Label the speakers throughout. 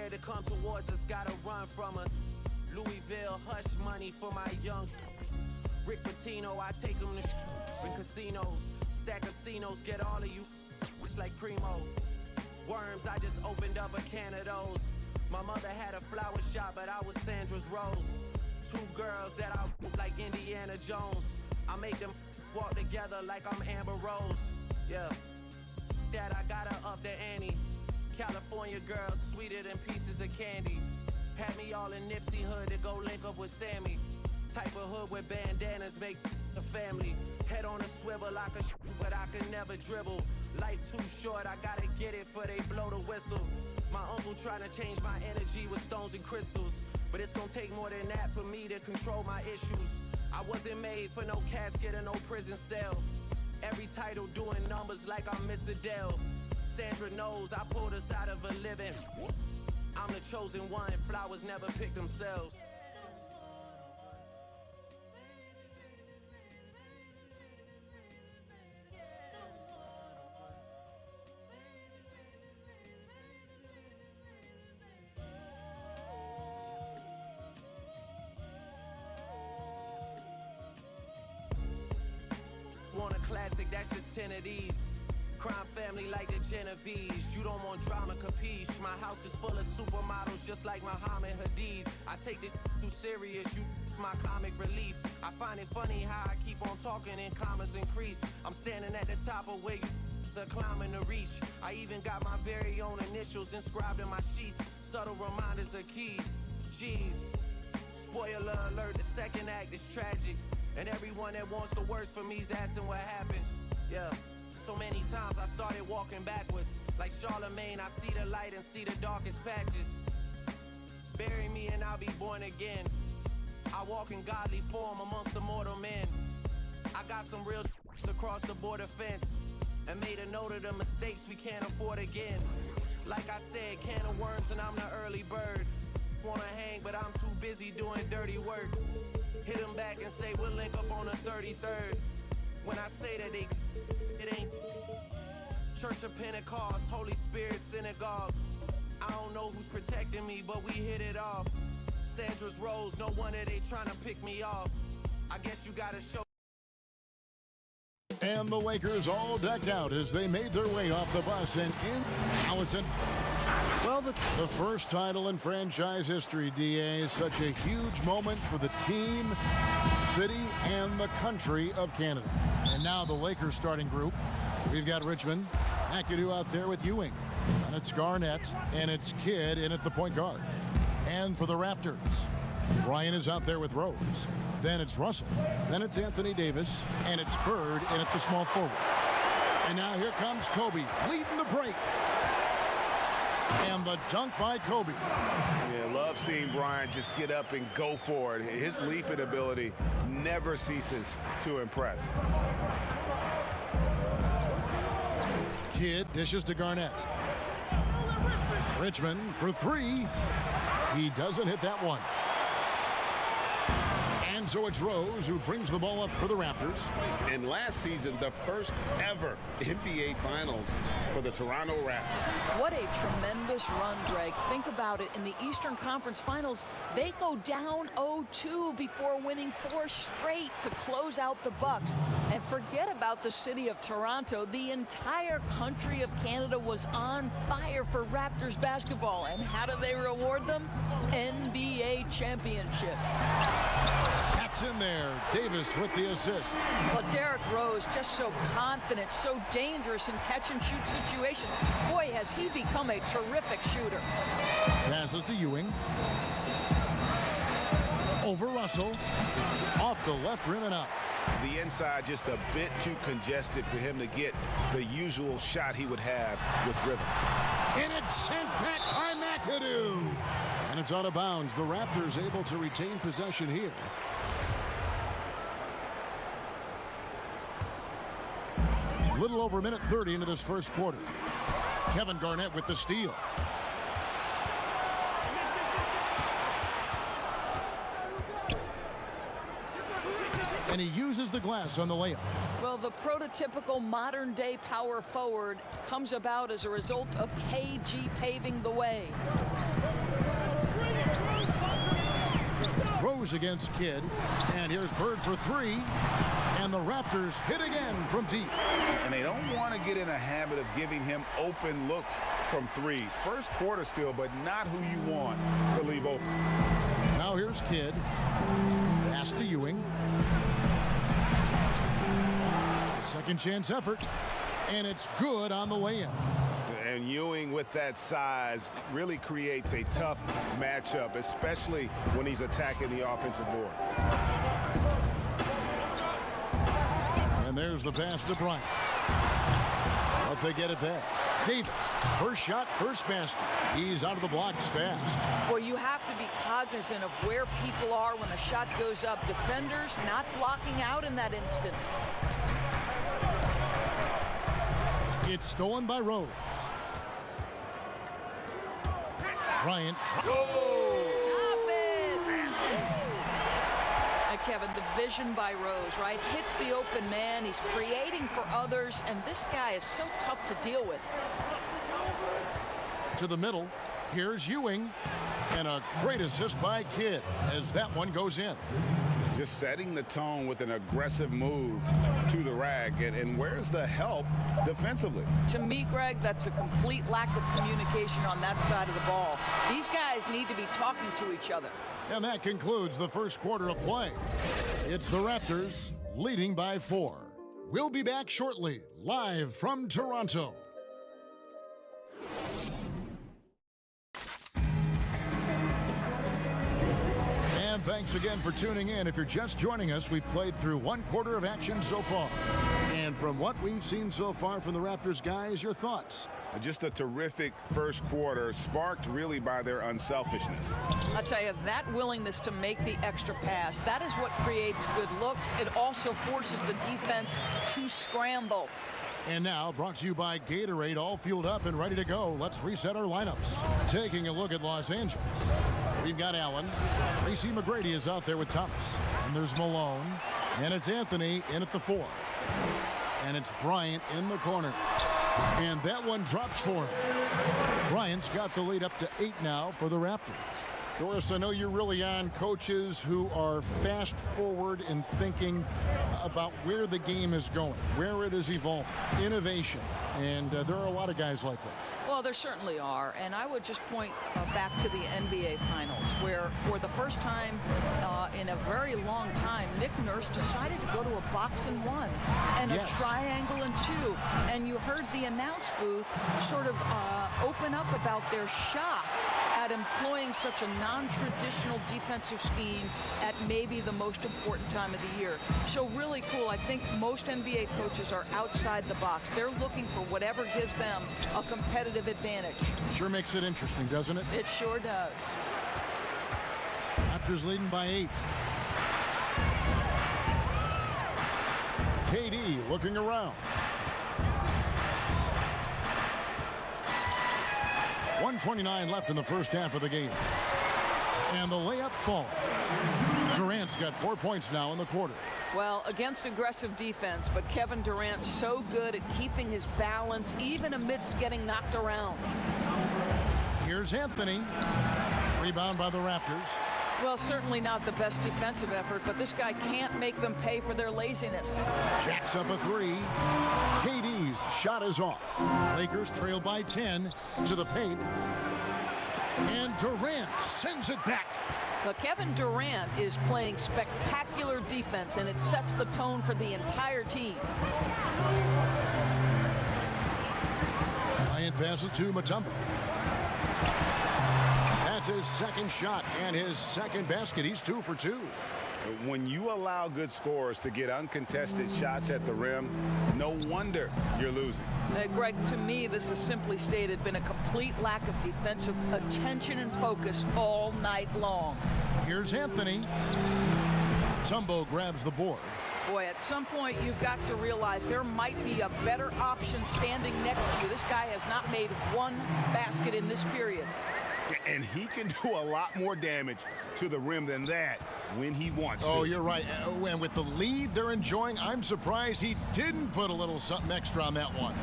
Speaker 1: scared to come towards us, gotta run from us. Louisville, hush money for my young. Rick Pitino, I take them to in casinos. Stack casinos, get all of you. It's like Primo. Worms, I just opened up a can of those. My mother had a flower shop, but I was Sandra's Rose. Two girls that I like Indiana Jones. I make them walk together like I'm Amber Rose. Yeah, that I gotta up the ante. California girls, sweeter than pieces of candy. Had me all in Nipsey hood to go link up with Sammy. Type of hood with bandanas make a family. Head on a swivel like a but I can never dribble. Life too short, I gotta get it for they blow the whistle. My uncle trying to change my energy with stones and crystals. But it's gonna take more than that for me to control my issues. I wasn't made for no casket or no prison cell. Every title doing numbers like I'm Mr. Dell. Sandra knows I pulled us out of a living. I'm the chosen one, flowers never pick themselves. Want a classic, that's just 10 of these. Crime family like the Genovese. You don't want drama, capiche. My house is full of supermodels just like Muhammad Hadid. I take this too serious, you my comic relief. I find it funny how I keep on talking and commas increase. I'm standing at the top of where you the climbing to reach. I even got my very own initials inscribed in my sheets. Subtle reminders are key. Jeez. Spoiler alert, the second act is tragic. And everyone that wants the worst for me's asking what happens. Yeah, so many times I started walking backwards. Like Charlemagne, I see the light and see the darkest patches. Bury me and I'll be born again. I walk in godly form amongst the mortal men. I got some real across the border fence. And made a note of the mistakes we can't afford again. Like I said, can of worms and I'm the early bird. Wanna hang, but I'm too busy doing dirty work. Hit them back and say we'll link up on the 33rd. When I say that it ain't Church of Pentecost, Holy Spirit Synagogue. I don't know who's protecting me, but we hit it off. Sandra's Rose, no wonder they trying to pick me off. I guess you gotta show.
Speaker 2: And the Lakers all decked out as they made their way off the bus and in. Allison. Well, the first title in franchise history, DA, is such a huge moment for the team, city, and the country of Canada. And now the Lakers starting group. We've got Richmond, McAdoo out there with Ewing. And it's Garnett, and it's Kidd in at the point guard. And for the Raptors, Ryan is out there with Rose. Then it's Russell. Then it's Anthony Davis, and it's Bird in at the small forward. And now here comes Kobe, leading the break. And the dunk by Kobe.
Speaker 3: Yeah, love seeing Bryant just get up and go for it. His leaping ability never ceases to impress.
Speaker 2: Kidd dishes to Garnett. Richmond for three. He doesn't hit that one. And so it's Rose who brings the ball up for the Raptors.
Speaker 3: And last season, the first ever NBA Finals for the Toronto Raptors.
Speaker 4: What a tremendous run, Greg. Think about it. In the Eastern Conference Finals, they go down 0-2 before winning 4 straight to close out the Bucks. And forget about the city of Toronto. The entire country of Canada was on fire for Raptors basketball. And how do they reward them? NBA championship.
Speaker 2: That's in there. Davis with the assist.
Speaker 4: Well, Derrick Rose just so confident, so dangerous in catch-and-shoot situations. Boy, has he become a terrific shooter.
Speaker 2: Passes to Ewing. Over Russell. Off the left rim and up.
Speaker 3: The inside just a bit too congested for him to get the usual shot he would have with rhythm.
Speaker 2: And it's sent back by McAdoo. And it's out of bounds. The Raptors able to retain possession here. Little over a minute 30 into this first quarter. Kevin Garnett with the steal. And he uses the glass on the layup.
Speaker 4: Well, the prototypical modern-day power forward comes about as a result of KG paving the way.
Speaker 2: Rose against Kidd. And here's Bird for three. And the Raptors hit again from deep.
Speaker 3: And they don't want to get in a habit of giving him open looks from three. First quarter still, but not who you want to leave open.
Speaker 2: Now here's Kidd. Pass to Ewing. Second chance effort. And it's good on the way in.
Speaker 3: And Ewing with that size really creates a tough matchup, especially when he's attacking the offensive board.
Speaker 2: And there's the pass to Bryant. But they get it back. Davis, first shot, first basket. He's out of the blocks fast.
Speaker 4: Well, you have to be cognizant of where people are when a shot goes up. Defenders not blocking out in that instance.
Speaker 2: It's stolen by Rose. Bryant.
Speaker 4: Stop it! And Kevin, the vision by Rose, right? Hits the open man. He's creating for others, and this guy is so tough to deal with.
Speaker 2: To the middle. Here's Ewing. And a great assist by Kidd as that one goes in.
Speaker 3: Just setting the tone with an aggressive move to the rack. And where's the help defensively?
Speaker 4: To me, Greg, that's a complete lack of communication on that side of the ball. These guys need to be talking to each other.
Speaker 2: And that concludes the first quarter of play. It's the Raptors leading by 4. We'll be back shortly, live from Toronto. And thanks again for tuning in. If you're just joining us, we've played through one quarter of action so far. And from what we've seen so far from the Raptors guys, your thoughts?
Speaker 3: Just a terrific first quarter, sparked really by their unselfishness.
Speaker 4: I'll tell you, that willingness to make the extra pass, that is what creates good looks. It also forces the defense to scramble.
Speaker 2: And now, brought to you by Gatorade, all fueled up and ready to go. Let's reset our lineups. Taking a look at Los Angeles. We've got Allen. Tracy McGrady is out there with Thomas. And there's Malone. And it's Anthony in at the 4. And it's Bryant in the corner. And that one drops for him. Bryant's got the lead up to 8 now for the Raptors. Doris, I know you're really on coaches who are fast forward in thinking about where the game is going, where it is evolving, innovation. And there are a lot of guys like that.
Speaker 4: Well, there certainly are. And I would just point back to the NBA Finals, where for the first time in a very long time, Nick Nurse decided to go to a box and 1 and a triangle and 2. And you heard the announce booth sort of open up about their shock at employing such a non-traditional defensive scheme at maybe the most important time of the year. So really cool. I think most NBA coaches are outside the box. They're looking for whatever gives them a competitive advantage.
Speaker 2: Sure makes it interesting, doesn't it?
Speaker 4: It sure does.
Speaker 2: Raptors leading by 8. KD looking around. 1:29 left in the first half of the game. And the layup falls. Durant's got 4 points now in the quarter.
Speaker 4: Well, against aggressive defense, but Kevin Durant's so good at keeping his balance even amidst getting knocked around.
Speaker 2: Here's Anthony. Rebound by the Raptors.
Speaker 4: Well, certainly not the best defensive effort, but this guy can't make them pay for their laziness.
Speaker 2: Jacks up a 3. KD's shot is off. Lakers trail by 10 to the paint. And Durant sends it back.
Speaker 4: But Kevin Durant is playing spectacular defense, and it sets the tone for the entire team.
Speaker 2: Bryant passes to Mutombo. That's his second shot and his second basket. He's 2 for 2.
Speaker 3: When you allow good scorers to get uncontested shots at the rim, no wonder you're losing.
Speaker 4: Greg, to me, this is simply stated been a complete lack of defensive attention and focus all night long.
Speaker 2: Here's Anthony. Mutombo grabs the board.
Speaker 4: Boy, at some point, you've got to realize there might be a better option standing next to you. This guy has not made one basket in this period.
Speaker 3: And he can do a lot more damage to the rim than that when he wants to.
Speaker 2: Oh, you're right. And with the lead they're enjoying, I'm surprised he didn't put a little something extra on that one.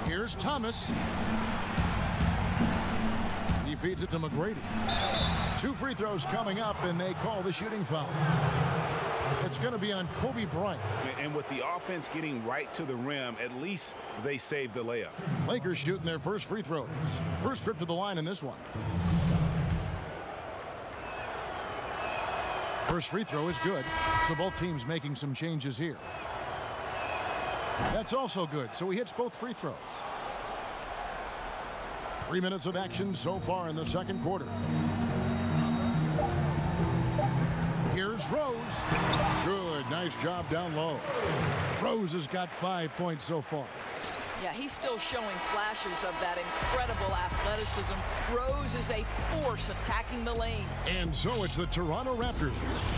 Speaker 2: Here's Thomas. feeds it to McGrady. 2 free throws coming up, and they call the shooting foul. It's going to be on Kobe Bryant.
Speaker 3: And with the offense getting right to the rim, at least they saved the layup.
Speaker 2: Lakers shooting their first free throws. First trip to the line in this one. First free throw is good, so both teams making some changes here. That's also good, so he hits both free throws. 3 minutes of action so far in the second quarter. Here's Rose. Good, nice job down low. Rose has got 5 points so far.
Speaker 4: Yeah, he's still showing flashes of that incredible athleticism. Rose is a force attacking the lane.
Speaker 2: And so it's the Toronto Raptors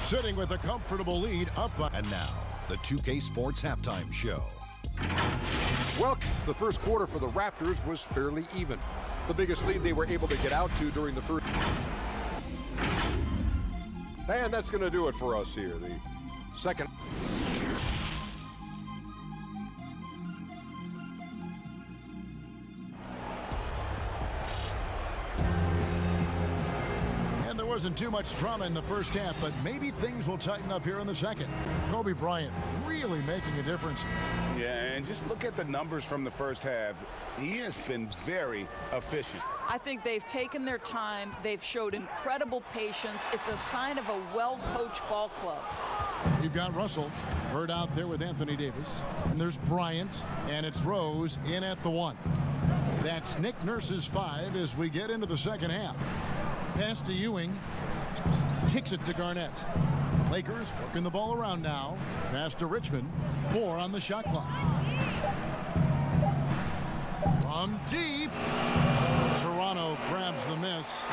Speaker 2: sitting with a comfortable lead up by.
Speaker 5: And now, the 2K Sports Halftime Show.
Speaker 6: Well, the first quarter for the Raptors was fairly even. The biggest lead they were able to get out to during the first. And that's going to do it for us here. The second.
Speaker 2: And there wasn't too much drama in the first half, but maybe things will tighten up here in the second. Kobe Bryant really making a difference.
Speaker 3: Yeah, and just look at the numbers from the first half. He has been very efficient.
Speaker 4: I think they've taken their time. They've showed incredible patience. It's a sign of a well-coached ball club.
Speaker 2: You've got Russell, Bird out there with Anthony Davis. And there's Bryant, and it's Rose in at the 1. That's Nick Nurse's 5 as we get into the second half. Pass to Ewing. Kicks it to Garnett. Lakers working the ball around now. Pass to Richmond. 4 on the shot clock. From deep. Toronto grabs the miss.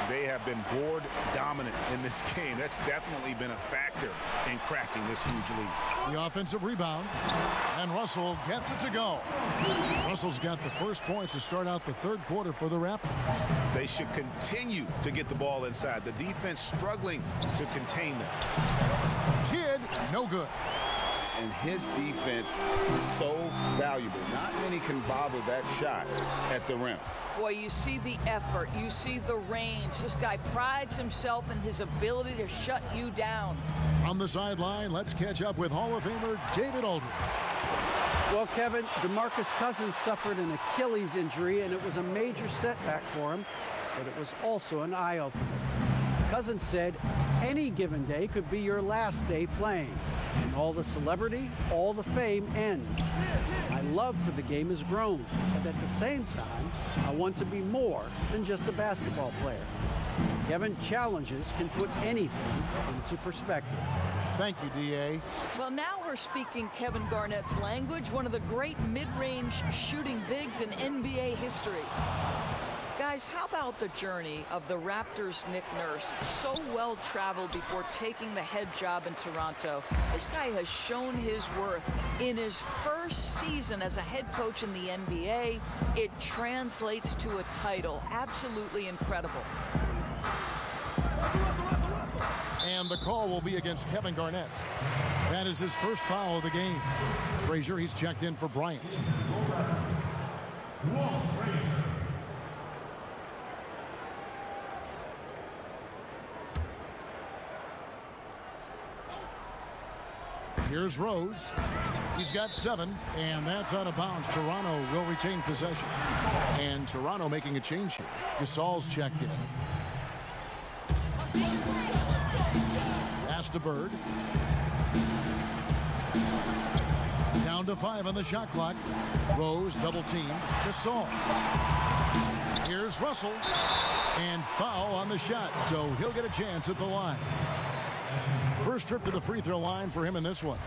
Speaker 3: They have been board dominant in this game. That's definitely been a factor in crafting this huge lead.
Speaker 2: The offensive rebound. And Russell gets it to go. Russell's got the first points to start out the third quarter for the Raptors.
Speaker 3: They should continue to get the ball inside. The defense struggling to contain them.
Speaker 2: Kidd, no good.
Speaker 3: And his defense so valuable. Not many can bother that shot at the rim.
Speaker 4: Boy, you see the effort. You see the range. This guy prides himself in his ability to shut you down.
Speaker 2: On the sideline, let's catch up with Hall of Famer David Aldridge.
Speaker 7: Well, Kevin, DeMarcus Cousins suffered an Achilles injury, and it was a major setback for him, but it was also an eye-opener. Cousins said, any given day could be your last day playing. And all the celebrity, all the fame ends. My love for the game has grown, but at the same time, I want to be more than just a basketball player. Kevin, challenges can put anything into perspective.
Speaker 2: Thank you, D.A.
Speaker 4: Well, now we're speaking Kevin Garnett's language, one of the great mid-range shooting bigs in NBA history. Guys, how about the journey of the Raptors' Nick Nurse? So well traveled before taking the head job in Toronto. This guy has shown his worth. In his first season as a head coach in the NBA, it translates to a title. Absolutely incredible.
Speaker 2: And the call will be against Kevin Garnett. That is his first foul of the game. Frazier, he's checked in for Bryant. Here's Rose. He's got 7, and that's out of bounds. Toronto will retain possession. And Toronto making a change here. Gasol's checked in. Pass to Bird. Down to 5 on the shot clock. Rose double team. Gasol. Here's Russell. And foul on the shot, so he'll get a chance at the line. First trip to the free throw line for him in this one.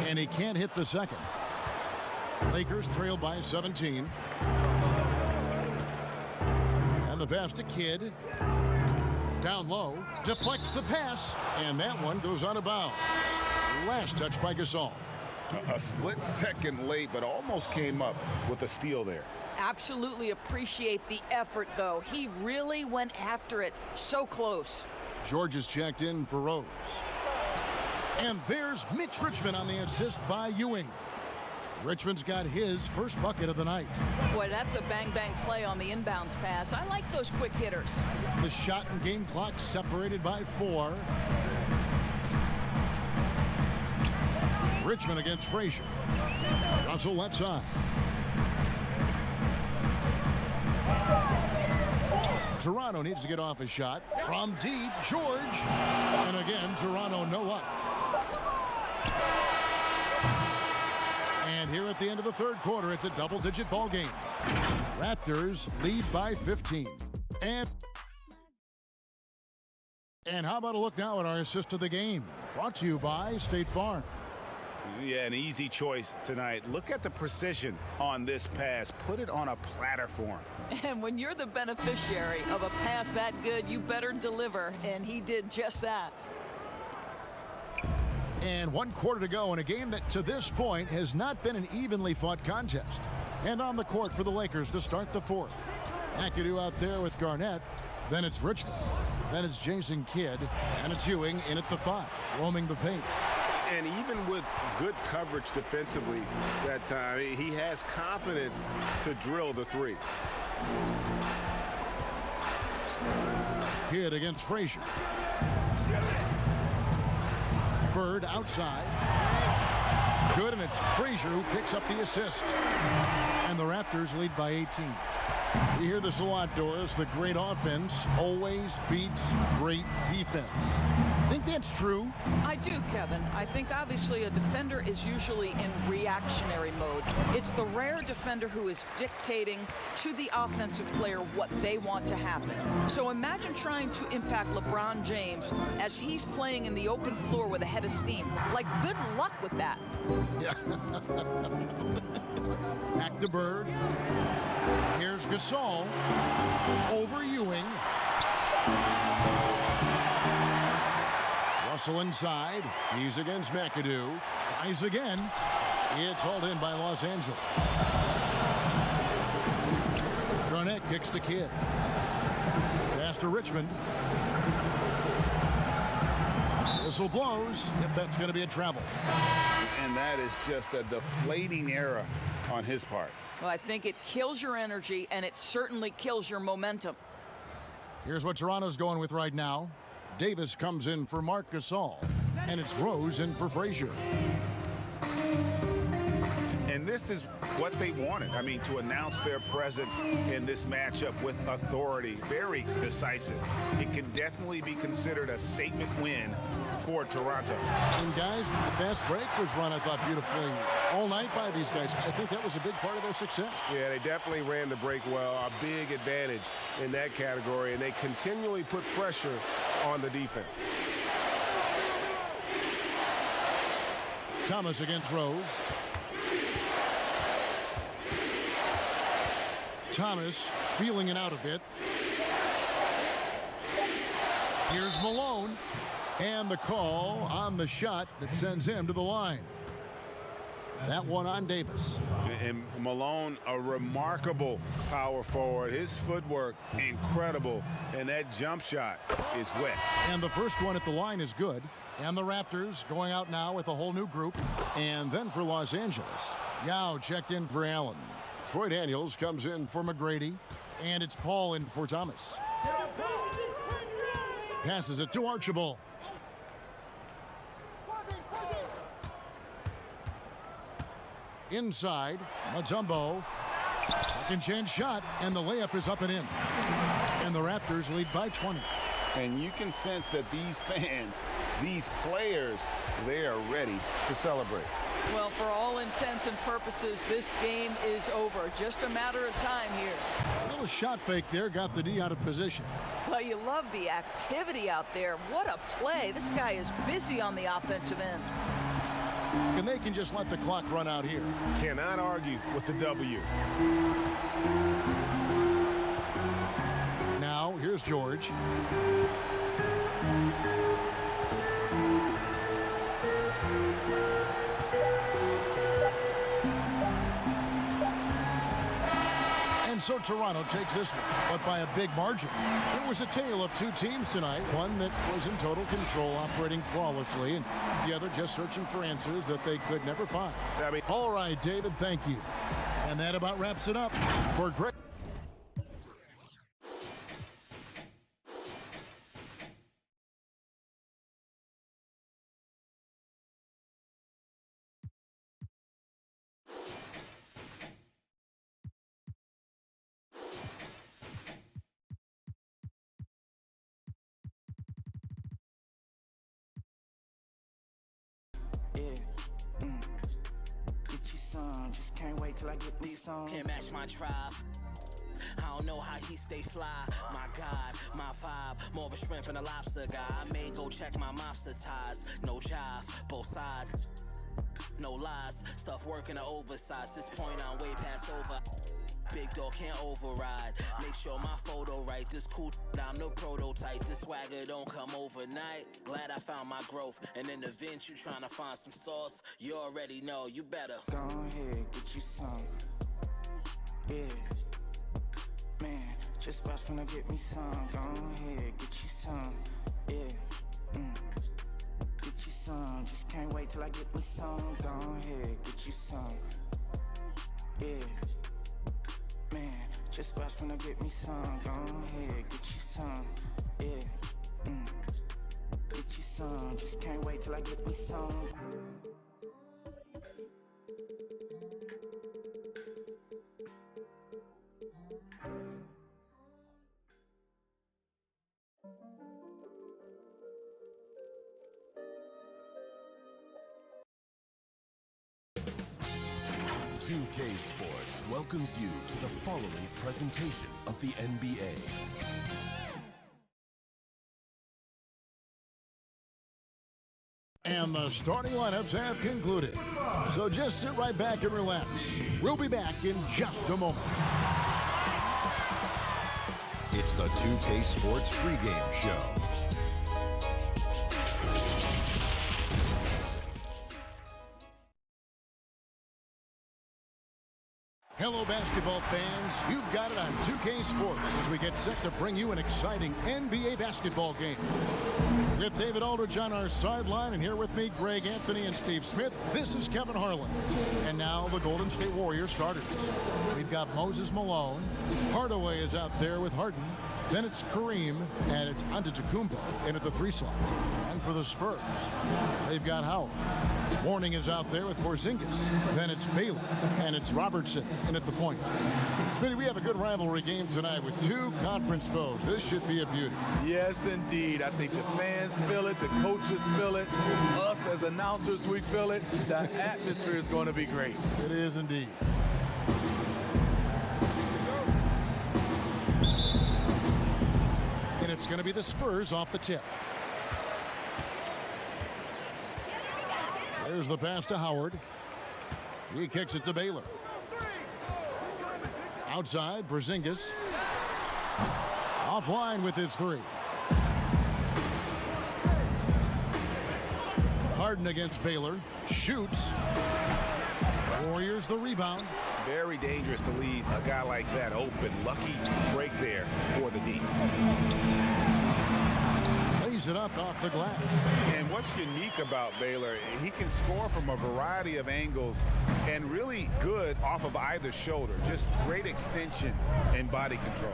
Speaker 2: And he can't hit the second. Lakers trail by 17. And the pass to Kidd. Down low. Deflects the pass. And that one goes out of bounds. Last touch by Gasol.
Speaker 3: A split second late, but almost came up with a steal there.
Speaker 4: Absolutely appreciate the effort, though. He really went after it. So close.
Speaker 2: George is checked in for Rose. And there's Mitch Richmond on the assist by Ewing. Richmond's got his first bucket of the night.
Speaker 4: Boy, that's a bang-bang play on the inbounds pass. I like those quick hitters.
Speaker 2: The shot and game clock separated by 4. Richmond against Frazier. Russell left side. Toronto needs to get off a shot. From deep, George. And again, Toronto no luck. And here at the end of the third quarter, it's a double-digit ball game. Raptors lead by 15. And how about a look now at our assist of the game? Brought to you by State Farm.
Speaker 3: Yeah, an easy choice tonight. Look at the precision on this pass. Put it on a platter for him.
Speaker 4: And when you're the beneficiary of a pass that good, you better deliver. And he did just that.
Speaker 2: And 1 quarter to go in a game that to this point has not been an evenly fought contest. And on the court for the Lakers to start the fourth. McAdoo out there with Garnett. Then it's Richmond. Then it's Jason Kidd. And it's Ewing in at the 5, roaming the paint.
Speaker 3: And even with good coverage defensively that time, he has confidence to drill the 3.
Speaker 2: Kidd against Frazier. Bird outside. Good, and it's Frazier who picks up the assist. And the Raptors lead by 18. We hear this a lot, Doris. The great offense always beats great defense. Think that's true?
Speaker 4: I do, Kevin. I think obviously a defender is usually in reactionary mode. It's the rare defender who is dictating to the offensive player what they want to happen. So imagine trying to impact LeBron James as he's playing in the open floor with a head of steam. Like, good luck with that.
Speaker 2: Yeah. Back to Bird. Here's Gasol. Over Ewing. Russell inside. He's against McAdoo. Tries again. It's hauled in by Los Angeles. Garnett kicks to Kidd. Pass to Richmond. Whistle blows. Yep, that's going to be a travel.
Speaker 3: And that is just a deflating error on his part.
Speaker 4: Well, I think it kills your energy, and it certainly kills your momentum.
Speaker 2: Here's what Toronto's going with right now. Davis comes in for Marc Gasol, and it's Rose in for Frazier.
Speaker 3: And this is what they wanted. I mean, to announce their presence in this matchup with authority, very decisive. It can definitely be considered a statement win for Toronto.
Speaker 2: And guys, the fast break was run, I thought, beautifully all night by these guys. I think that was a big part of their success.
Speaker 8: Yeah, they definitely ran the break well. A big advantage in that category, and they continually put pressure on the defense.
Speaker 2: Thomas against Rose. Thomas feeling it out a bit. Here's Malone. And the call on the shot that sends him to the line. That one on Davis.
Speaker 3: And Malone, a remarkable power forward. His footwork, incredible. And that jump shot is wet.
Speaker 2: And the first one at the line is good. And the Raptors going out now with a whole new group. And then for Los Angeles, Yao checked in for Allen. Troy Daniels comes in for McGrady. And it's Paul in for Thomas. Passes it to Archibald. Inside, Mutombo. Second chance shot, and the layup is up and in. And the Raptors lead by 20.
Speaker 3: And you can sense that these fans, these players, they are ready to celebrate.
Speaker 4: Well, for all intents and purposes, this game is over. Just a matter of time here.
Speaker 2: A little shot fake there, got the D out of position.
Speaker 4: Well, you love the activity out there. What a play. This guy is busy on the offensive end.
Speaker 2: And they can just let the clock run out here.
Speaker 8: Cannot argue with the W.
Speaker 2: Now, here's George. So Toronto takes this one, but by a big margin. It was a tale of two teams tonight, one that was in total control, operating flawlessly, and the other just searching for answers that they could never find. All right, David, thank you. And that about wraps it up for Greg.
Speaker 9: Just can't wait till I get these songs. Can't match my tribe. I don't know how he stay fly. My God, my vibe, more of a shrimp and a lobster guy. I may go check my mobster ties. No jive, both sides. No lies, stuff working to oversize. This point I'm way past over. Big dog can't override. Make sure my photo right. This cool, I'm the prototype. This swagger don't come overnight. Glad I found my growth. And in the event you trying to find some sauce, you already know. You better go ahead, get you some. Yeah, man, just watch when I get me some. Go ahead, get you some. Yeah, get you some. Just can't wait till I get me some. Go ahead, get you some. Yeah. Man, just watch when I get me some. Go ahead, get you some. Yeah, get you some. Just can't wait till I get me some.
Speaker 10: Sports welcomes you to the following presentation of the NBA.
Speaker 2: And the starting lineups have concluded. So just sit right back and relax. We'll be back in just a moment.
Speaker 5: It's the 2K Sports pregame show.
Speaker 2: Hello, basketball fans. You've got it on 2K Sports as we get set to bring you an exciting NBA basketball game. With David Aldridge on our sideline, and here with me, Greg Anthony and Steve Smith, this is Kevin Harlan. And now the Golden State Warriors starters. We've got Moses Malone. Hardaway is out there with Harden. Then it's Kareem, and it's Antetokounmpo in at the 3 slot. And for the Spurs, they've got Howard. Warning is out there with Porzingis. Then it's Baylor, and it's Robertson in at the point. Smitty, we have a good rivalry game tonight with 2 conference foes. This should be a beauty.
Speaker 11: Yes, indeed. I think the fans feel it, the coaches feel it, us as announcers, we feel it. The atmosphere is going to be great.
Speaker 2: It is indeed. And it's going to be the Spurs off the tip. There's the pass to Howard. He kicks it to Baylor. Outside, Porzingis. Offline with his 3. Harden against Baylor. Shoots. Warriors the rebound.
Speaker 3: Very dangerous to leave a guy like that open. Lucky break there for the D.
Speaker 2: Lays it up off the glass.
Speaker 3: And what's unique about Baylor, he can score from a variety of angles and really good off of either shoulder. Just great extension and body control.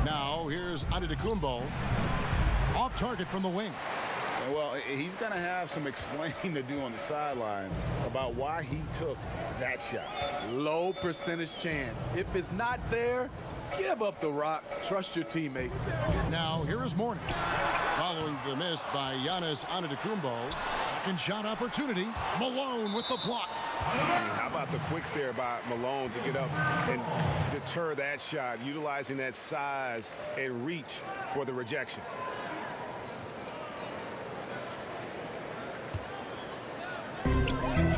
Speaker 2: Now here's Antetokounmpo. Off target from the wing.
Speaker 3: Well, he's going to have some explaining to do on the sideline about why he took that shot.
Speaker 11: Low percentage chance. If it's not there, give up the rock. Trust your teammates.
Speaker 2: Now here is Mourning. Following the miss by Giannis Antetokounmpo. Second shot opportunity. Malone with the block.
Speaker 3: How about the quicks there by Malone to get up and deter that shot, utilizing that size and reach for the rejection.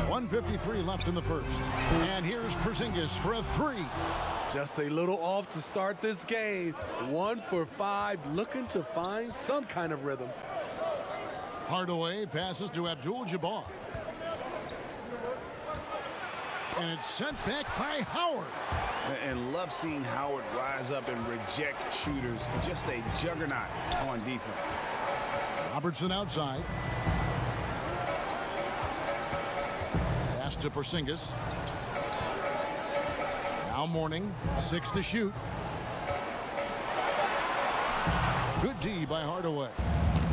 Speaker 2: .153 left in the first. And here's Porzingis for a 3.
Speaker 11: Just a little off to start this game. 1 for 5, looking to find some kind of rhythm.
Speaker 2: Hardaway passes to Abdul-Jabbar. And it's sent back by Howard.
Speaker 3: And love seeing Howard rise up and reject shooters. Just a juggernaut on defense.
Speaker 2: Robertson outside. Pass to Porzingis. Now Mourning, 6 to shoot. Good D by Hardaway.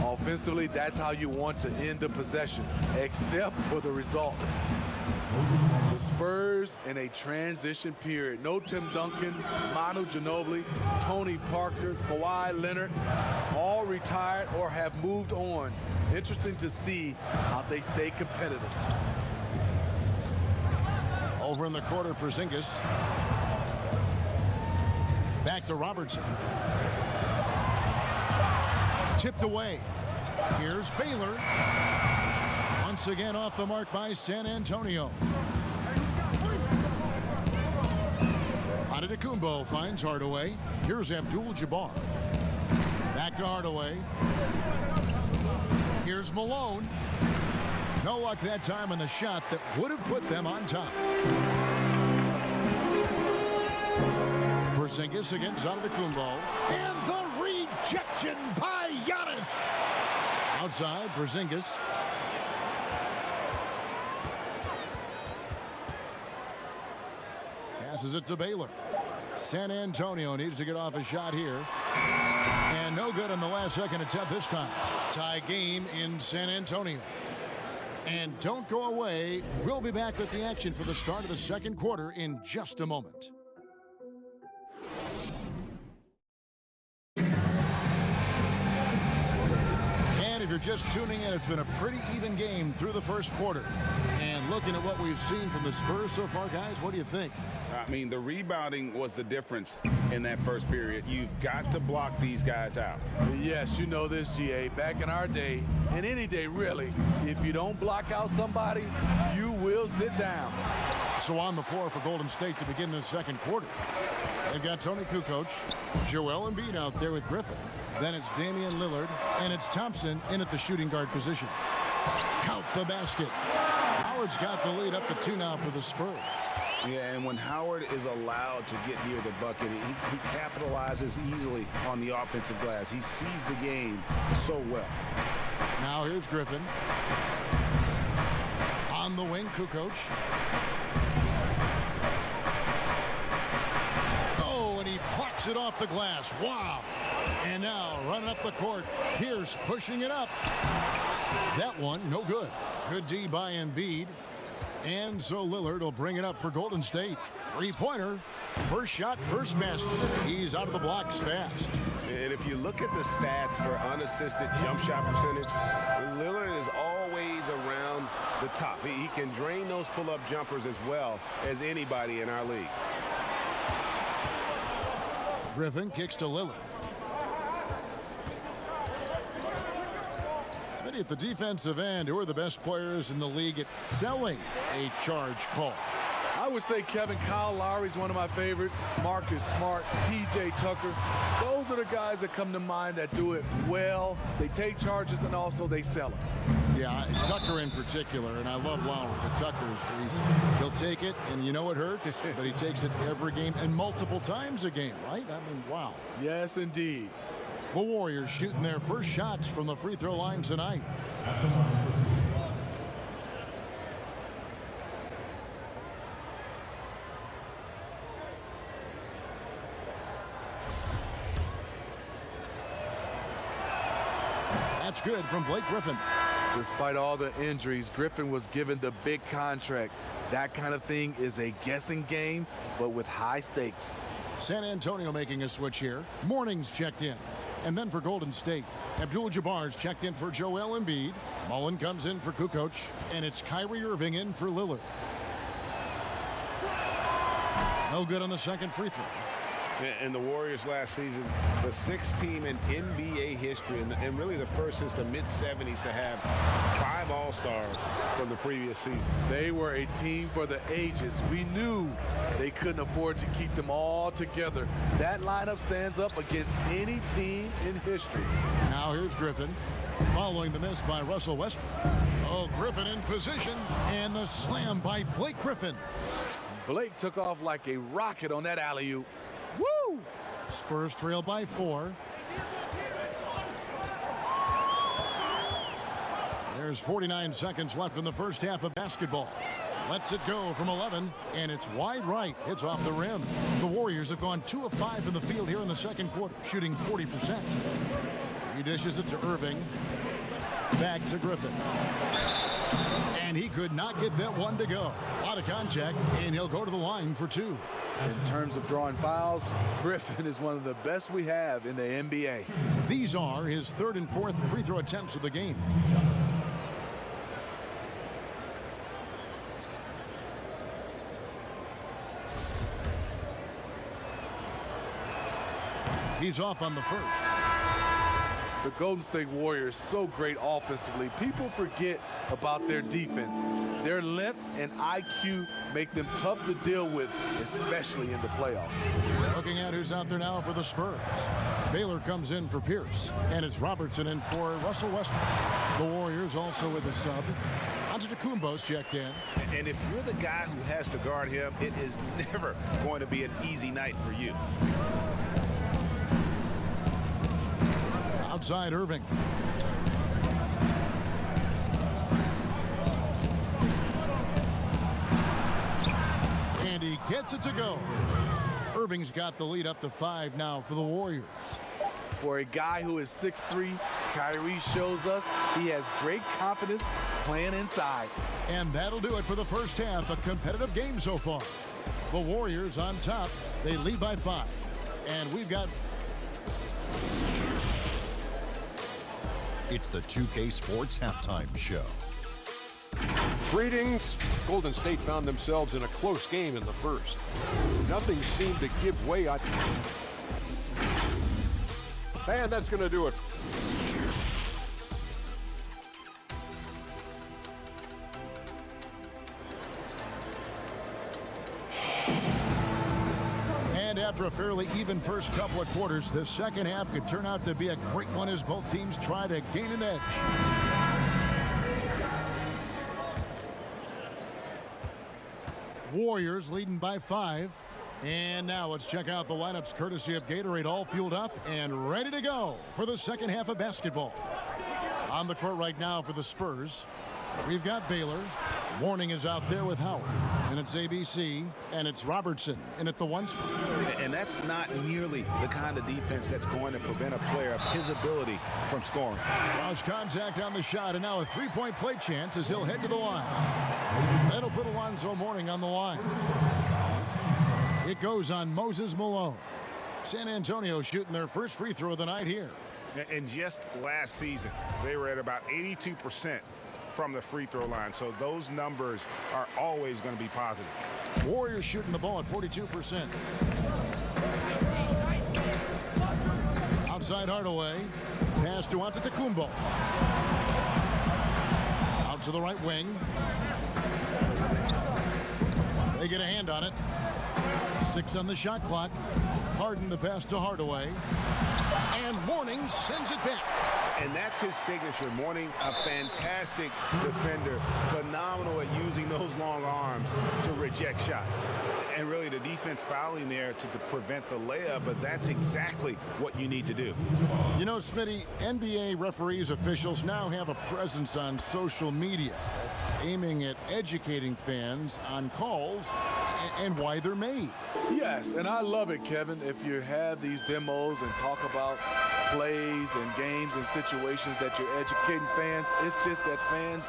Speaker 11: Offensively, that's how you want to end the possession, except for the result. The Spurs in a transition period. No Tim Duncan, Manu Ginobili, Tony Parker, Kawhi Leonard, all retired or have moved on. Interesting to see how they stay competitive.
Speaker 2: Over in the quarter, Porzingis. Back to Robertson. Tipped away. Here's Baylor. Once again off the mark by San Antonio. Antetokounmpo finds Hardaway. Here's Abdul-Jabbar. Back to Hardaway. Here's Malone. No luck that time on the shot that would have put them on top. Porzingis against Antetokounmpo. And the rejection by Giannis. Outside, Porzingis. Passes it to Baylor. San Antonio needs to get off a shot here. And no good on the last second attempt this time. Tie game in San Antonio. And don't go away. We'll be back with the action for the start of the second quarter in just a moment. And if you're just tuning in, it's been a pretty even game through the first quarter. And looking at what we've seen from the Spurs so far, guys, what do you think?
Speaker 3: I mean, the rebounding was the difference in that first period. You've got to block these guys out.
Speaker 11: Yes, you know this, GA. Back in our day, and any day really, if you don't block out somebody, you will sit down.
Speaker 2: So on the floor for Golden State to begin the second quarter. They've got Tony Kukoc, Joel Embiid out there with Griffin. Then it's Damian Lillard, and it's Thompson in at the shooting guard position. Count the basket. Howard's got the lead up to 2 now for the Spurs.
Speaker 3: Yeah, and when Howard is allowed to get near the bucket, he capitalizes easily on the offensive glass. He sees the game so well.
Speaker 2: Now here's Griffin. On the wing, Kukoc. Oh, and he plucks it off the glass. Wow. And now running up the court, Pierce pushing it up. That one, no good. Good D by Embiid. And so Lillard will bring it up for Golden State. Three-pointer. First shot, first basket. He's out of the blocks fast.
Speaker 3: And if you look at the stats for unassisted jump shot percentage, Lillard is always around the top. He can drain those pull-up jumpers as well as anybody in our league.
Speaker 2: Griffin kicks to Lillard. At the defensive end, who are the best players in the league at selling a charge call?
Speaker 11: I would say Kevin, Kyle Lowry's one of my favorites. Marcus Smart, PJ Tucker. Those are the guys that come to mind that do it well. They take charges and also they sell them.
Speaker 2: Yeah, Tucker in particular, and I love Lowry, but Tucker, he'll take it, and you know it hurts, but he takes it every game and multiple times a game, right? I mean, wow.
Speaker 11: Yes, indeed.
Speaker 2: The Warriors shooting their first shots from the free throw line tonight. That's good from Blake Griffin.
Speaker 11: Despite all the injuries, Griffin was given the big contract. That kind of thing is a guessing game, but with high stakes.
Speaker 2: San Antonio making a switch here. Mourning's checked in. And then for Golden State, Abdul-Jabbar's checked in for Joel Embiid. Mullen comes in for Kukoc, and it's Kyrie Irving in for Lillard. No good on the second free throw.
Speaker 3: And the Warriors last season, the 6th team in NBA history, and really the first since the mid-'70s to have 5 All-Stars from the previous season.
Speaker 11: They were a team for the ages. We knew they couldn't afford to keep them all together. That lineup stands up against any team in history.
Speaker 2: Now here's Griffin, following the miss by Russell Westbrook. Oh, Griffin in position, and the slam by Blake Griffin.
Speaker 11: Blake took off like a rocket on that alley-oop. Woo!
Speaker 2: Spurs trail by 4. There's 49 seconds left in the first half of basketball. Lets it go from 11, and it's wide right. It's off the rim. The Warriors have gone 2 of 5 from the field here in the second quarter, shooting 40%. He dishes it to Irving. Back to Griffin. And he could not get that one to go. A lot of contact, and he'll go to the line for 2.
Speaker 11: In terms of drawing fouls, Griffin is one of the best we have in the NBA.
Speaker 2: These are his 3rd and 4th free throw attempts of the game. He's off on the first.
Speaker 11: The Golden State Warriors so great offensively. People forget about their defense. Their length and IQ make them tough to deal with, especially in the playoffs.
Speaker 2: Looking at who's out there now for the Spurs. Baylor comes in for Pierce, and it's Robertson in for Russell Westbrook. The Warriors also with a sub. Antetokounmpo's checked in.
Speaker 3: And if you're the guy who has to guard him, it is never going to be an easy night for you.
Speaker 2: Outside Irving. And he gets it to go. Irving's got the lead up to 5 now for the Warriors.
Speaker 11: For a guy who is 6'3", Kyrie shows us he has great confidence playing inside.
Speaker 2: And that'll do it for the first half. A competitive game so far. The Warriors on top. They lead by 5. And we've got...
Speaker 5: It's the 2K Sports Halftime Show.
Speaker 6: Greetings. Golden State found themselves in a close game in the first. Nothing seemed to give way. And that's going to do it.
Speaker 2: And after a fairly even first couple of quarters, the second half could turn out to be a great one as both teams try to gain an edge. Warriors leading by 5. And now let's check out the lineups courtesy of Gatorade, all fueled up and ready to go for the second half of basketball. On the court right now for the Spurs, we've got Baylor. Warning is out there with Howard. And it's ABC, and it's Robertson in at the 1 spot.
Speaker 3: And that's not nearly the kind of defense that's going to prevent a player of his ability from scoring.
Speaker 2: Cross contact on the shot, and now a three-point play chance as he'll head to the line. That'll put Alonzo Mourning on the line. It goes on Moses Malone. San Antonio shooting their first free throw of the night here.
Speaker 3: And just last season, they were at about 82% from the free throw line. So those numbers are always going to be positive.
Speaker 2: Warriors shooting the ball at 42%. Outside Hardaway. Pass to Antetokounmpo. Out to the right wing. They get a hand on it. 6 on the shot clock. Harden the pass to Hardaway. And Mourning sends it back.
Speaker 3: And that's his signature. Mourning, a fantastic defender, phenomenal at using those long arms to reject shots. And really the defense fouling there to prevent the layup, but that's exactly what you need to do.
Speaker 2: You know, Smitty, NBA referees, officials now have a presence on social media that's aiming at educating fans on calls and why they're made.
Speaker 11: Yes, and I love it, Kevin. If you have these demos and talk about plays and games and situations that you're educating fans, it's just that fans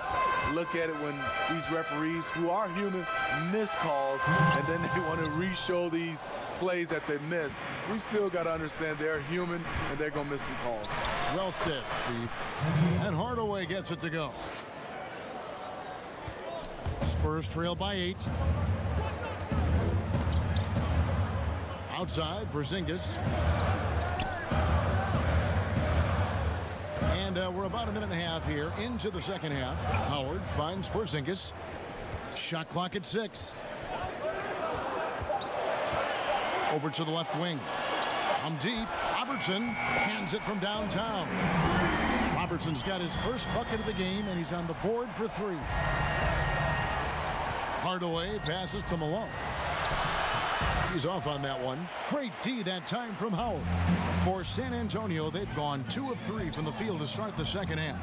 Speaker 11: look at it when these referees, who are human, miss calls, and then they want to re-show these plays that they missed. We still got to understand they're human and they're going to miss some calls.
Speaker 2: Well said, Steve. And Hardaway gets it to go. Spurs trail by 8. Outside, Porzingis. And we're about a minute and a half here into the second half. Howard finds Porzingis. Shot clock at 6. Over to the left wing. I'm deep. Robertson hands it from downtown. Robertson's got his first bucket of the game, and he's on the board for 3. Hardaway passes to Malone. He's off on that one. Great D that time from Howard. For San Antonio, they've gone 2 of 3 from the field to start the second half.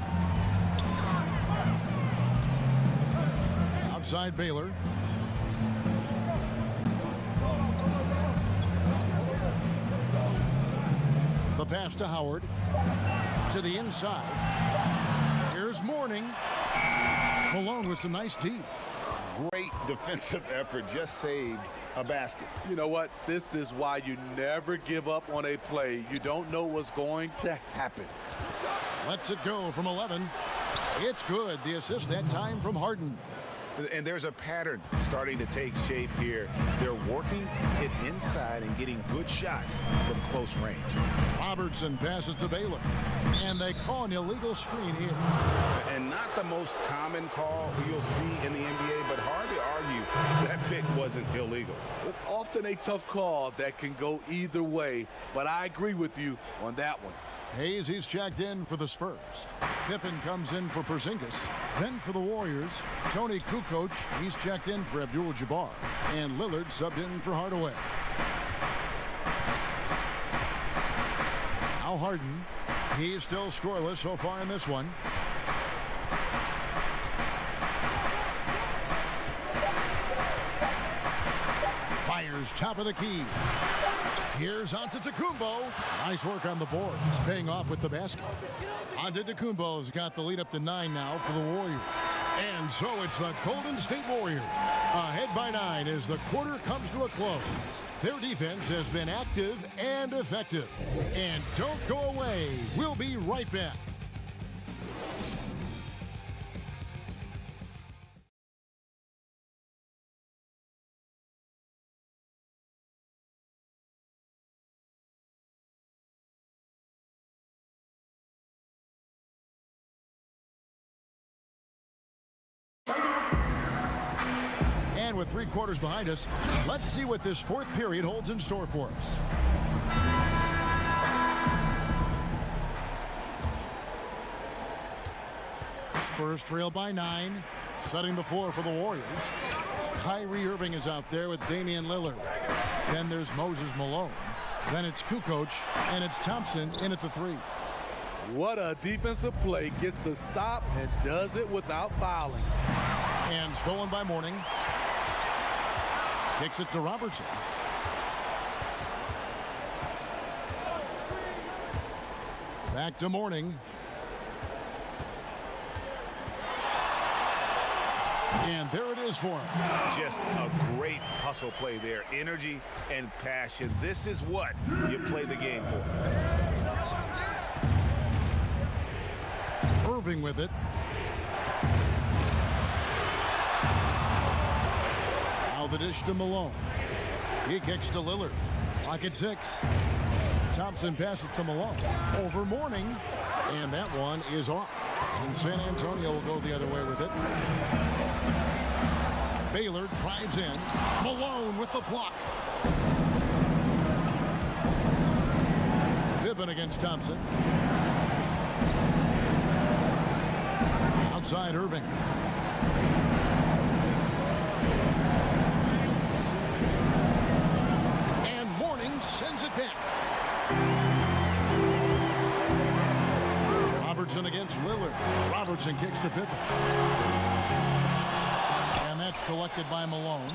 Speaker 2: Outside Baylor. The pass to Howard. To the inside. Here's Mourning. Malone with some nice D.
Speaker 3: Great defensive effort, just saved a basket.
Speaker 11: You know what? This is why you never give up on a play. You don't know what's going to happen.
Speaker 2: Lets it go from 11. It's good. The assist that time from Harden.
Speaker 3: And there's a pattern starting to take shape here. They're working it inside and getting good shots from close range.
Speaker 2: Robertson passes to Baylor. And they call an illegal screen here.
Speaker 3: And not the most common call you'll see in the NBA, but hard to argue that pick wasn't illegal.
Speaker 11: It's often a tough call that can go either way, but I agree with you on that one.
Speaker 2: Hayes, he's checked in for the Spurs. Pippen comes in for Porzingis. Then for the Warriors, Tony Kukoc, he's checked in for Abdul-Jabbar. And Lillard subbed in for Hardaway. Now Harden, he's still scoreless so far in this one. Fires top of the key. Here's Antetokounmpo. Nice work on the board. He's paying off with the basket. Antetokounmpo's got the lead up to 9 now for the Warriors. And so it's the Golden State Warriors ahead by 9 as the quarter comes to a close. Their defense has been active and effective. And don't go away. We'll be right back. And with 3 quarters behind us, let's see what this 4th period holds in store for us. Spurs trail by 9, setting the floor for the Warriors. Kyrie Irving is out there with Damian Lillard. Then there's Moses Malone. Then it's Kukoc, and it's Thompson in at the 3.
Speaker 11: What a defensive play. Gets the stop and does it without fouling.
Speaker 2: And stolen by Mourning. Kicks it to Robertson. Back to Mourning. And there it is for him.
Speaker 3: Just a great hustle play there. Energy and passion. This is what you play the game for.
Speaker 2: Irving with it. Now the dish to Malone. He kicks to Lillard. Clock at 6. Thompson passes to Malone. Over Mourning. And that one is off. And San Antonio will go the other way with it. Baylor drives in. Malone with the block. Pippen against Thompson. Outside Irving. And Mourning sends it back. Robertson against Lillard. Robertson kicks to Pippen. And that's collected by Malone.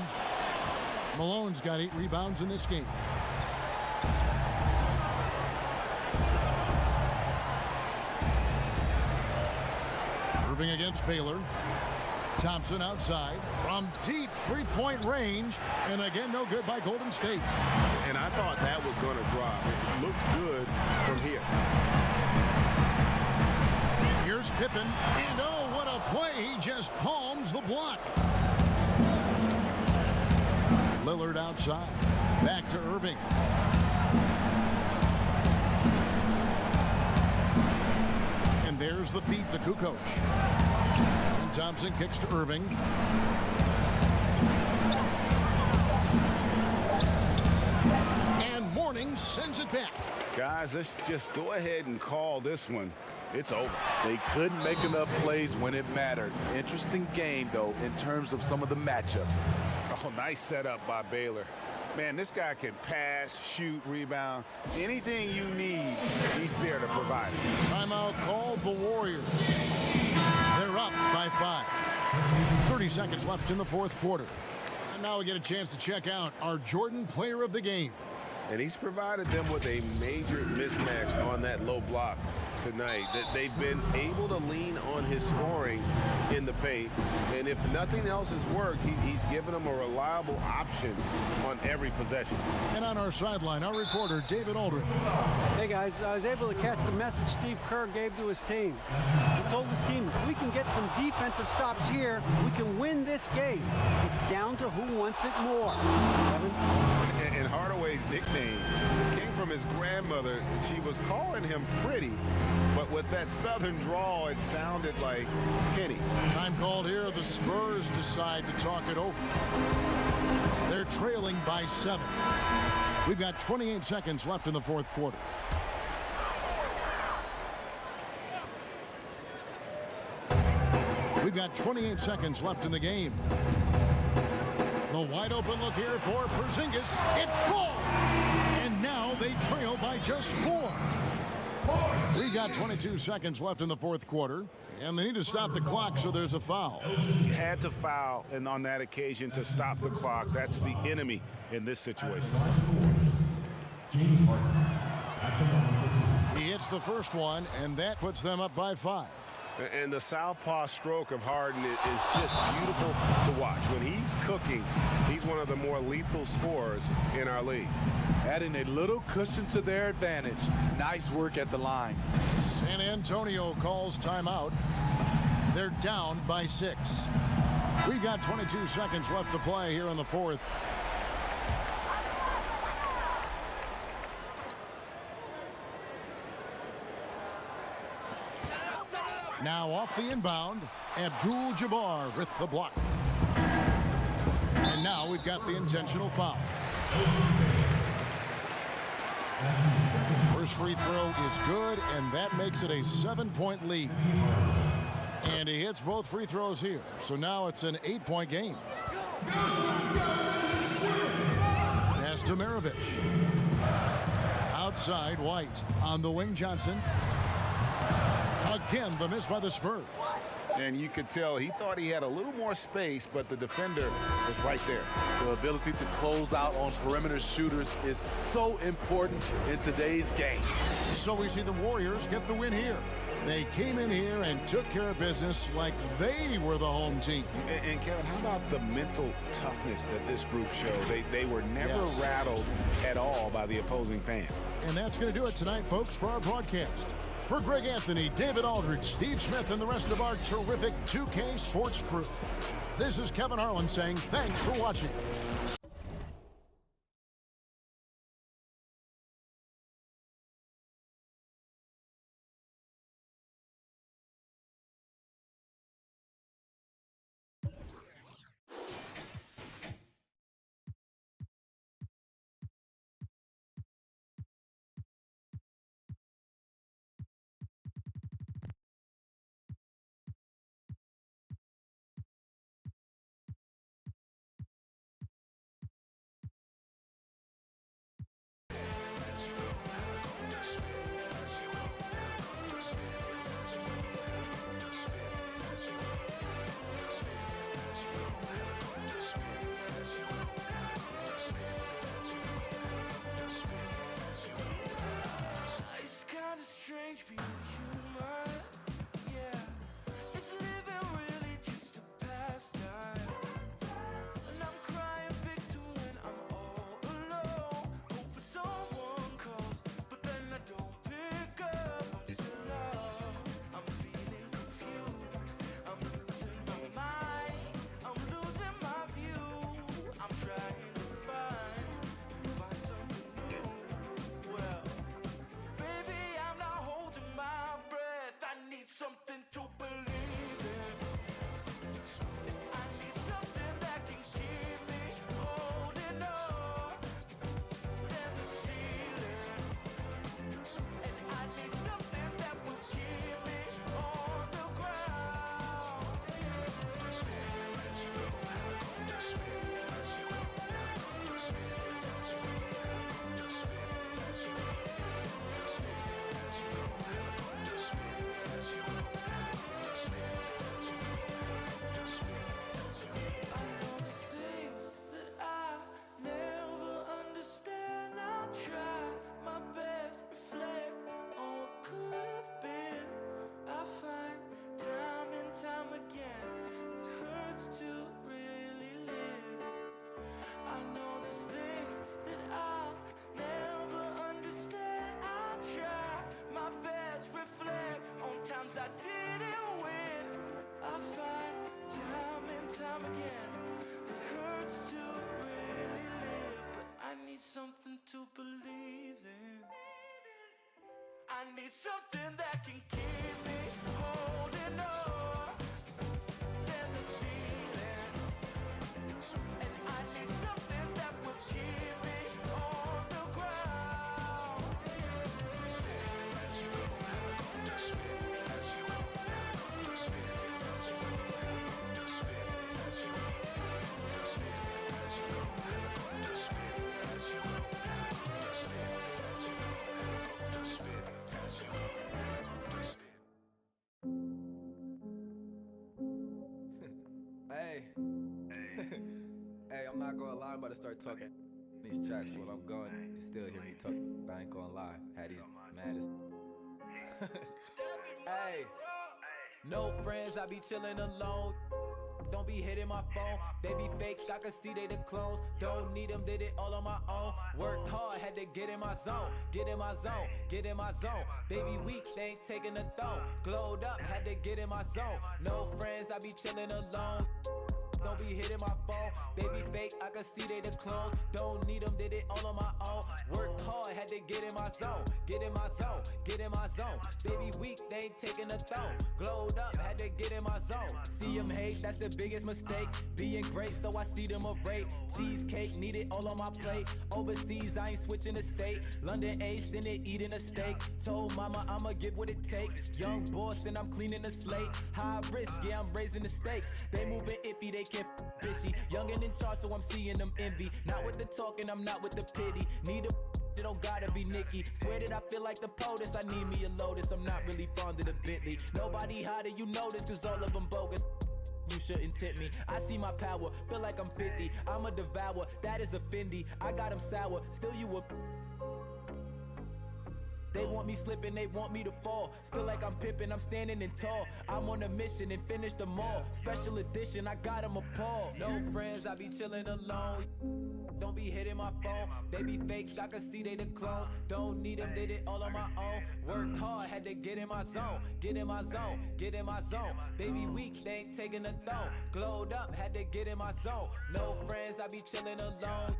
Speaker 2: Malone's got 8 rebounds in this game. Irving against Baylor. Thompson outside from deep 3-point range. And again, no good by Golden State.
Speaker 8: And I thought that was going to drop. It looked good from here.
Speaker 2: Here's Pippen. And oh, what a play. He just palms the block. Lillard outside. Back to Irving. And there's the feed to Kukoc. And Thompson kicks to Irving. And Mourning sends it back.
Speaker 3: Guys, let's just go ahead and call this one. It's over.
Speaker 11: They couldn't make enough plays when it mattered. Interesting game, though, in terms of some of the matchups.
Speaker 3: Oh, nice setup by Baylor. Man, this guy can pass, shoot, rebound. Anything you need, he's there to provide it.
Speaker 2: Timeout called the Warriors. They're up by 5. 30 seconds left in the fourth quarter. And now we get a chance to check out our Jordan player of the game.
Speaker 8: And he's provided them with a major mismatch on that low block tonight. That they've been able to lean on his scoring in the paint. And if nothing else has worked, he's given them a reliable option on every possession.
Speaker 2: And on our sideline, our reporter, David Aldridge.
Speaker 7: Hey, guys, I was able to catch the message Steve Kerr gave to his team. He told his team, if we can get some defensive stops here, we can win this game. It's down to who wants it more. Kevin?
Speaker 3: And Hardaway's nickname came from his grandmother. She was calling him pretty, but with that southern drawl, it sounded like Penny.
Speaker 2: Time called here. The Spurs decide to talk it over. They're trailing by 7. We've got 28 seconds left in the fourth quarter. We've got 28 seconds left in the game. The wide open look here for Porzingis. It falls! And now they trail by just 4. We got 22 seconds left in the fourth quarter, and they need to stop the clock, so there's a foul.
Speaker 3: Had to foul, and on that occasion to stop the clock. That's the enemy in this situation.
Speaker 2: He hits the first one, and that puts them up by 5.
Speaker 8: And the southpaw stroke of Harden is just beautiful to watch. When he's cooking, he's one of the more lethal scorers in our league.
Speaker 11: Adding a little cushion to their advantage. Nice work at the line.
Speaker 2: San Antonio calls timeout. They're down by 6. We got 22 seconds left to play here in the fourth. Now off the inbound, Abdul-Jabbar with the block. And now we've got the intentional foul. First free throw is good, and that makes it a 7-point lead. And he hits both free throws here. So now it's an 8-point game. As Demirovic. Outside, White. On the wing, Johnson. Again, the miss by the Spurs.
Speaker 3: And you could tell he thought he had a little more space, but the defender was right there.
Speaker 11: The ability to close out on perimeter shooters is so important in today's game.
Speaker 2: So we see the Warriors get the win here. They came in here and took care of business like they were the home team.
Speaker 3: And Kevin, how about the mental toughness that this group showed? They were never rattled at all by the opposing fans.
Speaker 2: And that's going to do it tonight, folks, for our broadcast. For Greg Anthony, David Aldridge, Steve Smith, and the rest of our terrific 2K Sports crew, this is Kevin Harlan saying thanks for watching.
Speaker 12: hurts to really live. I know there's things that I'll never understand. I'll try my best, reflect on times I didn't win. I find time and time again it hurts to really live, but I need something to believe in. I need something that can keep me holding on than the ceiling. And I need something that will keep me on the ground.
Speaker 13: Hey. Hey, I'm not gonna lie, I'm about to start talking these tracks when I'm going. You still hear me talking, I ain't gonna lie. Had these maddest. Hey. No friends, I be chilling alone. Don't be hitting my phone. They be fakes, I can see they the clones. Don't need them, did it all on my own. Worked hard, had to get in my zone. Get in my zone, get in my zone. Baby weak, they ain't taking a throne. Glowed up, had to get in my zone. No friends, I be chilling alone. Don't be hitting my phone. They be fake, I can see they the clones. Don't need them, did it all on my own. Worked hard, had to get in my zone. Get in my zone, get in my zone. Baby weak, they ain't taking a throne. Glowed up, had to get in my zone. See them hate, that's the biggest mistake. Being great, so I see them a rate. Cheesecake, need it all on my plate. Overseas, I ain't switching the state. London ace in it, eating a steak. Told mama I'ma give what it takes. Young boss and I'm cleaning the slate. High risk, yeah, I'm raising the stakes. They moving iffy, they can't fishy. Young and in charge, so I'm seeing them envy. Not with the talking, I'm not with the pity. Need a it don't gotta be Nikki. Swear that I feel like the POTUS. I need me a Lotus. I'm not really fond of the Bentley. Nobody hotter, you notice, cause all of them bogus. You shouldn't tip me. I see my power, feel like I'm 50. I'm a devour, that is a Fendi. I got them sour, still you a. They want me slipping, they want me to fall. Feel like I'm pippin', I'm standing in tall. I'm on a mission and finish them all. Special edition, I got them appalled. No friends, I be chilling alone. Don't be hitting my phone. They be fakes, I can see they the clones. Don't need them, did it all on my own. Worked hard, had to get in my zone. Get in my zone, get in my zone. Baby weak, they ain't taking a throne. Glowed up, had to get in my zone. No friends, I be chilling alone.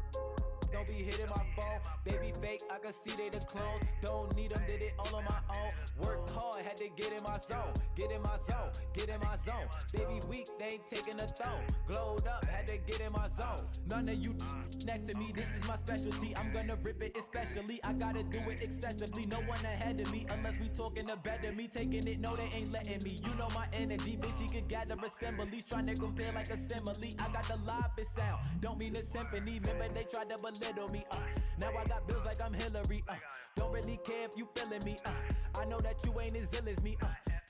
Speaker 13: Don't be hitting my phone. They be fake, I can see they the clones. Don't need them, did it all on my own. Worked hard, had to get in my zone. Get in my zone, get in my zone. Baby weak, they ain't taking a throne. Glowed up, had to get in my zone. None of you next to me, this is my specialty. I'm gonna rip it especially. I gotta do it excessively. No one ahead of me, unless we talking to better me. Taking it, no, they ain't letting me. You know my energy, bitch, she could gather assemblies. Trying to compare like a simile. I got the loudest sound, don't mean a symphony. Remember they tried to belittle me. Now I got bills like I'm Hillary. Don't really care if you feeling me. I know that you ain't as ill as me.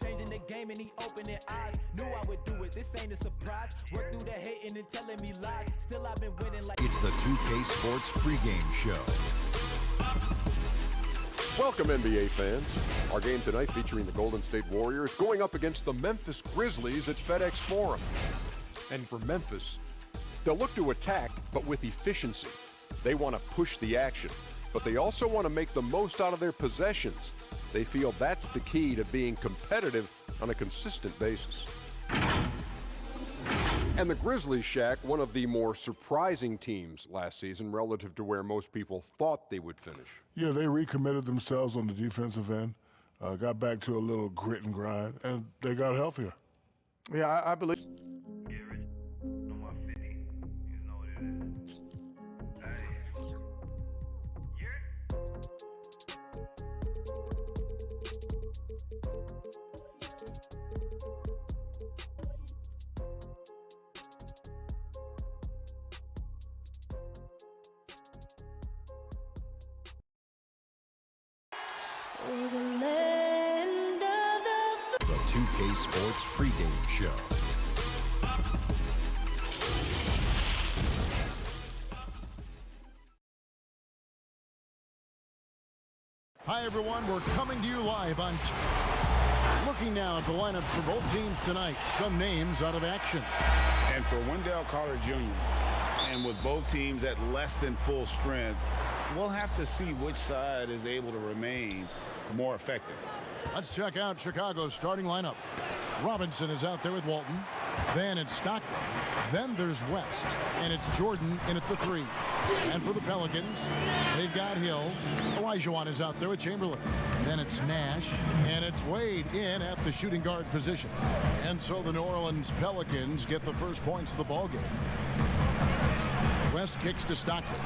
Speaker 13: Changing the game and he opening eyes. Knew I would do it, this ain't a surprise. Work through the hating and telling me lies. Still I've been winning like.
Speaker 5: It's the 2K Sports pregame show.
Speaker 6: Welcome, NBA fans. Our game tonight featuring the Golden State Warriors going up against the Memphis Grizzlies at FedEx Forum. And for Memphis, they'll look to attack, but with efficiency. They want to push the action, but they also want to make the most out of their possessions. They feel that's the key to being competitive on a consistent basis. And the Grizzlies, Shaq, one of the more surprising teams last season relative to where most people thought they would finish.
Speaker 14: Yeah, they recommitted themselves on the defensive end, got back to a little grit and grind, and they got healthier.
Speaker 15: Yeah, I believe.
Speaker 5: The 2K Sports pregame show.
Speaker 2: Hi, everyone. We're coming to you live on Looking now at the lineup for both teams tonight. Some names out of action.
Speaker 3: And for Wendell Carter Jr., and with both teams at less than full strength, we'll have to see which side is able to remain more effective.
Speaker 2: Let's check out Chicago's starting lineup. Robinson is out there with Walton. Then it's Stockton. Then there's West. And it's Jordan in at the 3. And for the Pelicans, they've got Hill. Olajuwon is out there with Chamberlain. Then it's Nash. And it's Wade in at the shooting guard position. And so the New Orleans Pelicans get the first points of the ballgame. West kicks to Stockton.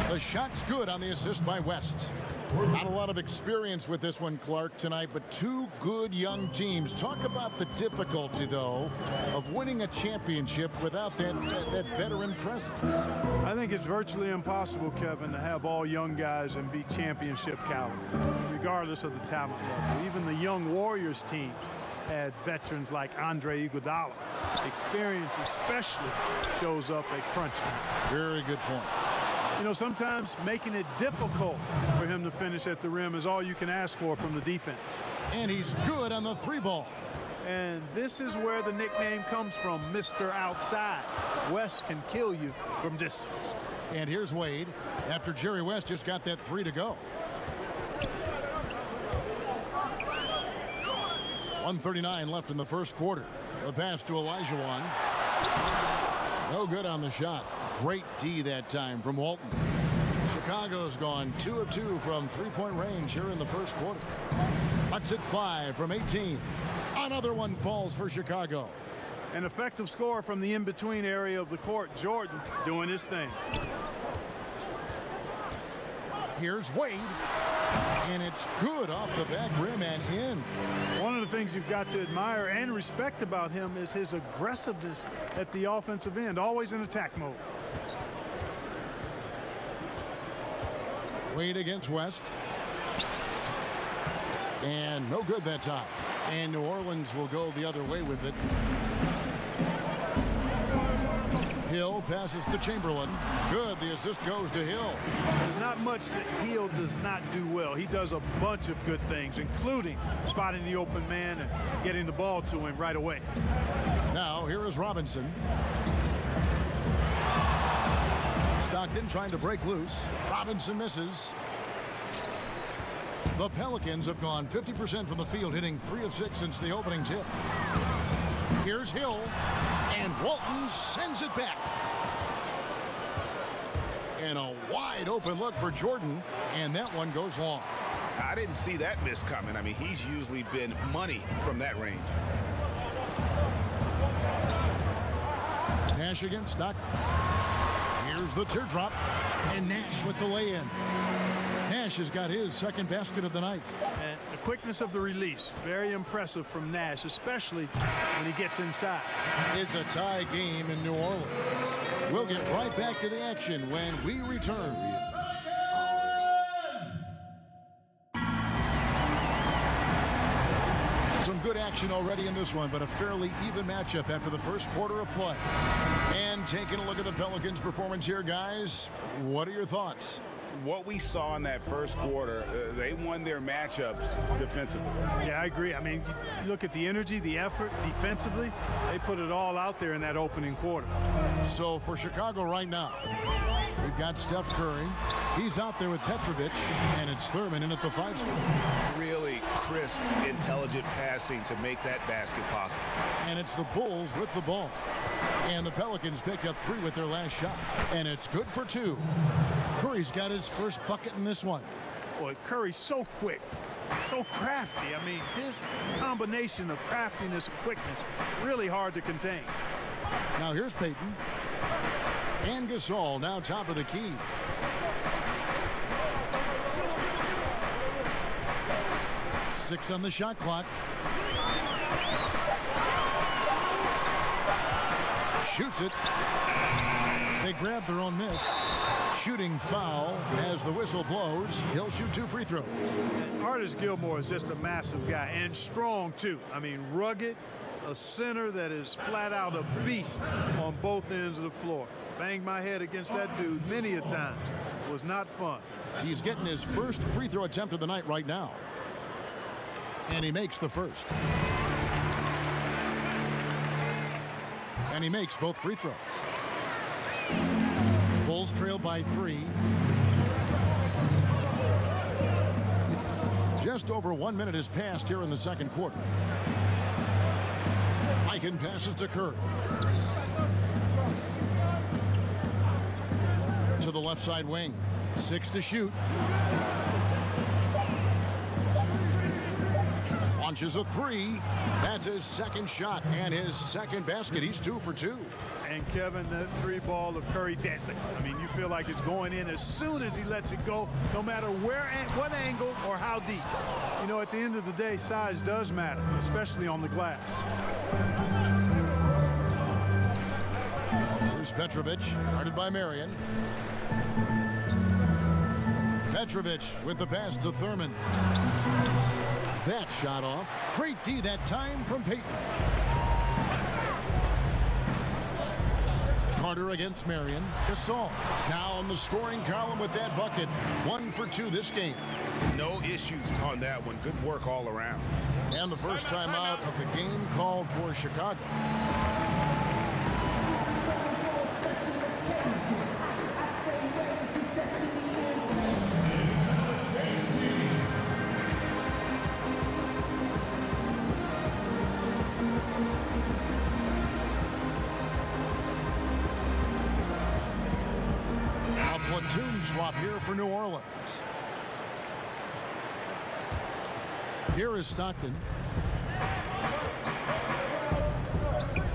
Speaker 2: The shot's good on the assist by West. Not a lot of experience with this one, Clark, tonight, but two good young teams. Talk about the difficulty, though, of winning a championship without that veteran presence.
Speaker 15: I think it's virtually impossible, Kevin, to have all young guys and be championship caliber, regardless of the talent level. Even the young Warriors teams had veterans like Andre Iguodala. Experience especially shows up at crunch time.
Speaker 2: Very good point.
Speaker 15: You know, sometimes making it difficult for him to finish at the rim is all you can ask for from the defense.
Speaker 2: And he's good on the 3 ball.
Speaker 15: And this is where the nickname comes from, Mr. Outside. West can kill you from distance.
Speaker 2: And here's Wade after Jerry West just got that 3 to go. 1:39 left in the first quarter. The pass to Olajuwon. No good on the shot. Great D that time from Walton. Chicago's gone 2 of 2 from 3-point range here in the first quarter. Cuts at 5 from 18. Another one falls for Chicago.
Speaker 15: An effective score from the in-between area of the court. Jordan doing his thing.
Speaker 2: Here's Wade. And it's good off the back rim and in.
Speaker 15: One of the things you've got to admire and respect about him is his aggressiveness at the offensive end, always in attack mode.
Speaker 2: Wade against West. And no good that time. And New Orleans will go the other way with it. Hill passes to Chamberlain. Good. The assist goes to Hill.
Speaker 15: There's not much that Hill does not do well. He does a bunch of good things, including spotting the open man and getting the ball to him right away.
Speaker 2: Now, here is Robinson. Stockton trying to break loose. Robinson misses. The Pelicans have gone 50% from the field, hitting 3 of 6 since the opening tip. Here's Hill, and Walton sends it back. And a wide open look for Jordan, and that one goes long.
Speaker 3: I didn't see that miss coming. I mean, he's usually been money from that range.
Speaker 2: Nash against Stockton. Here's the teardrop, and Nash with the lay-in. Nash has got his second basket of the night.
Speaker 15: And the quickness of the release, very impressive from Nash, especially when he gets inside.
Speaker 2: It's a tie game in New Orleans. We'll get right back to the action when we return. Some good action already in this one, but a fairly even matchup after the first quarter of play. And taking a look at the Pelicans' performance here, guys, what are your thoughts?
Speaker 3: What we saw in that first quarter, they won their matchups defensively.
Speaker 15: Yeah, I agree. I mean, you look at the energy, the effort defensively, they put it all out there in that opening quarter.
Speaker 2: So for Chicago right now, we've got Steph Curry. He's out there with Petrovic, and it's Thurman in at the 5 spot.
Speaker 3: Really crisp, intelligent passing to make that basket possible.
Speaker 2: And it's the Bulls with the ball. And the Pelicans picked up 3 with their last shot. And it's good for 2. Curry's got his first bucket in this one.
Speaker 15: Boy, Curry's so quick, so crafty. I mean, his combination of craftiness and quickness, really hard to contain.
Speaker 2: Now here's Payton. And Gasol now top of the key. Six on the shot clock. Shoots it. They grab their own miss. Shooting foul as the whistle blows. He'll shoot 2 free throws.
Speaker 15: Artis Gilmore is just a massive guy and strong too. I mean, rugged, a center that is flat out a beast on both ends of the floor. Banged my head against that dude many a time. Was not fun.
Speaker 2: He's getting his first free throw attempt of the night right now. And he makes the first. And he makes both free throws. Bulls trail by 3. Just over 1 minute has passed here in the second quarter. Eichen passes to Kerr. To the left side wing. 6 to shoot. Launches a 3. That's his second shot and his second basket. He's 2 for 2.
Speaker 15: And Kevin, that 3 ball of Curry deadly. I mean, you feel like it's going in as soon as he lets it go, no matter where, what angle, or how deep. You know, at the end of the day, size does matter, especially on the glass.
Speaker 2: Here's Petrovic, guarded by Marion. Petrovic with the pass to Thurman. That shot off. Great D that time from Payton. Carter against Marion. Gasol now on the scoring column with that bucket. 1 for 2 this game.
Speaker 3: No issues on that one. Good work all around.
Speaker 2: And the first time out of the game called for Chicago. Platoon swap here for New Orleans. Here is Stockton.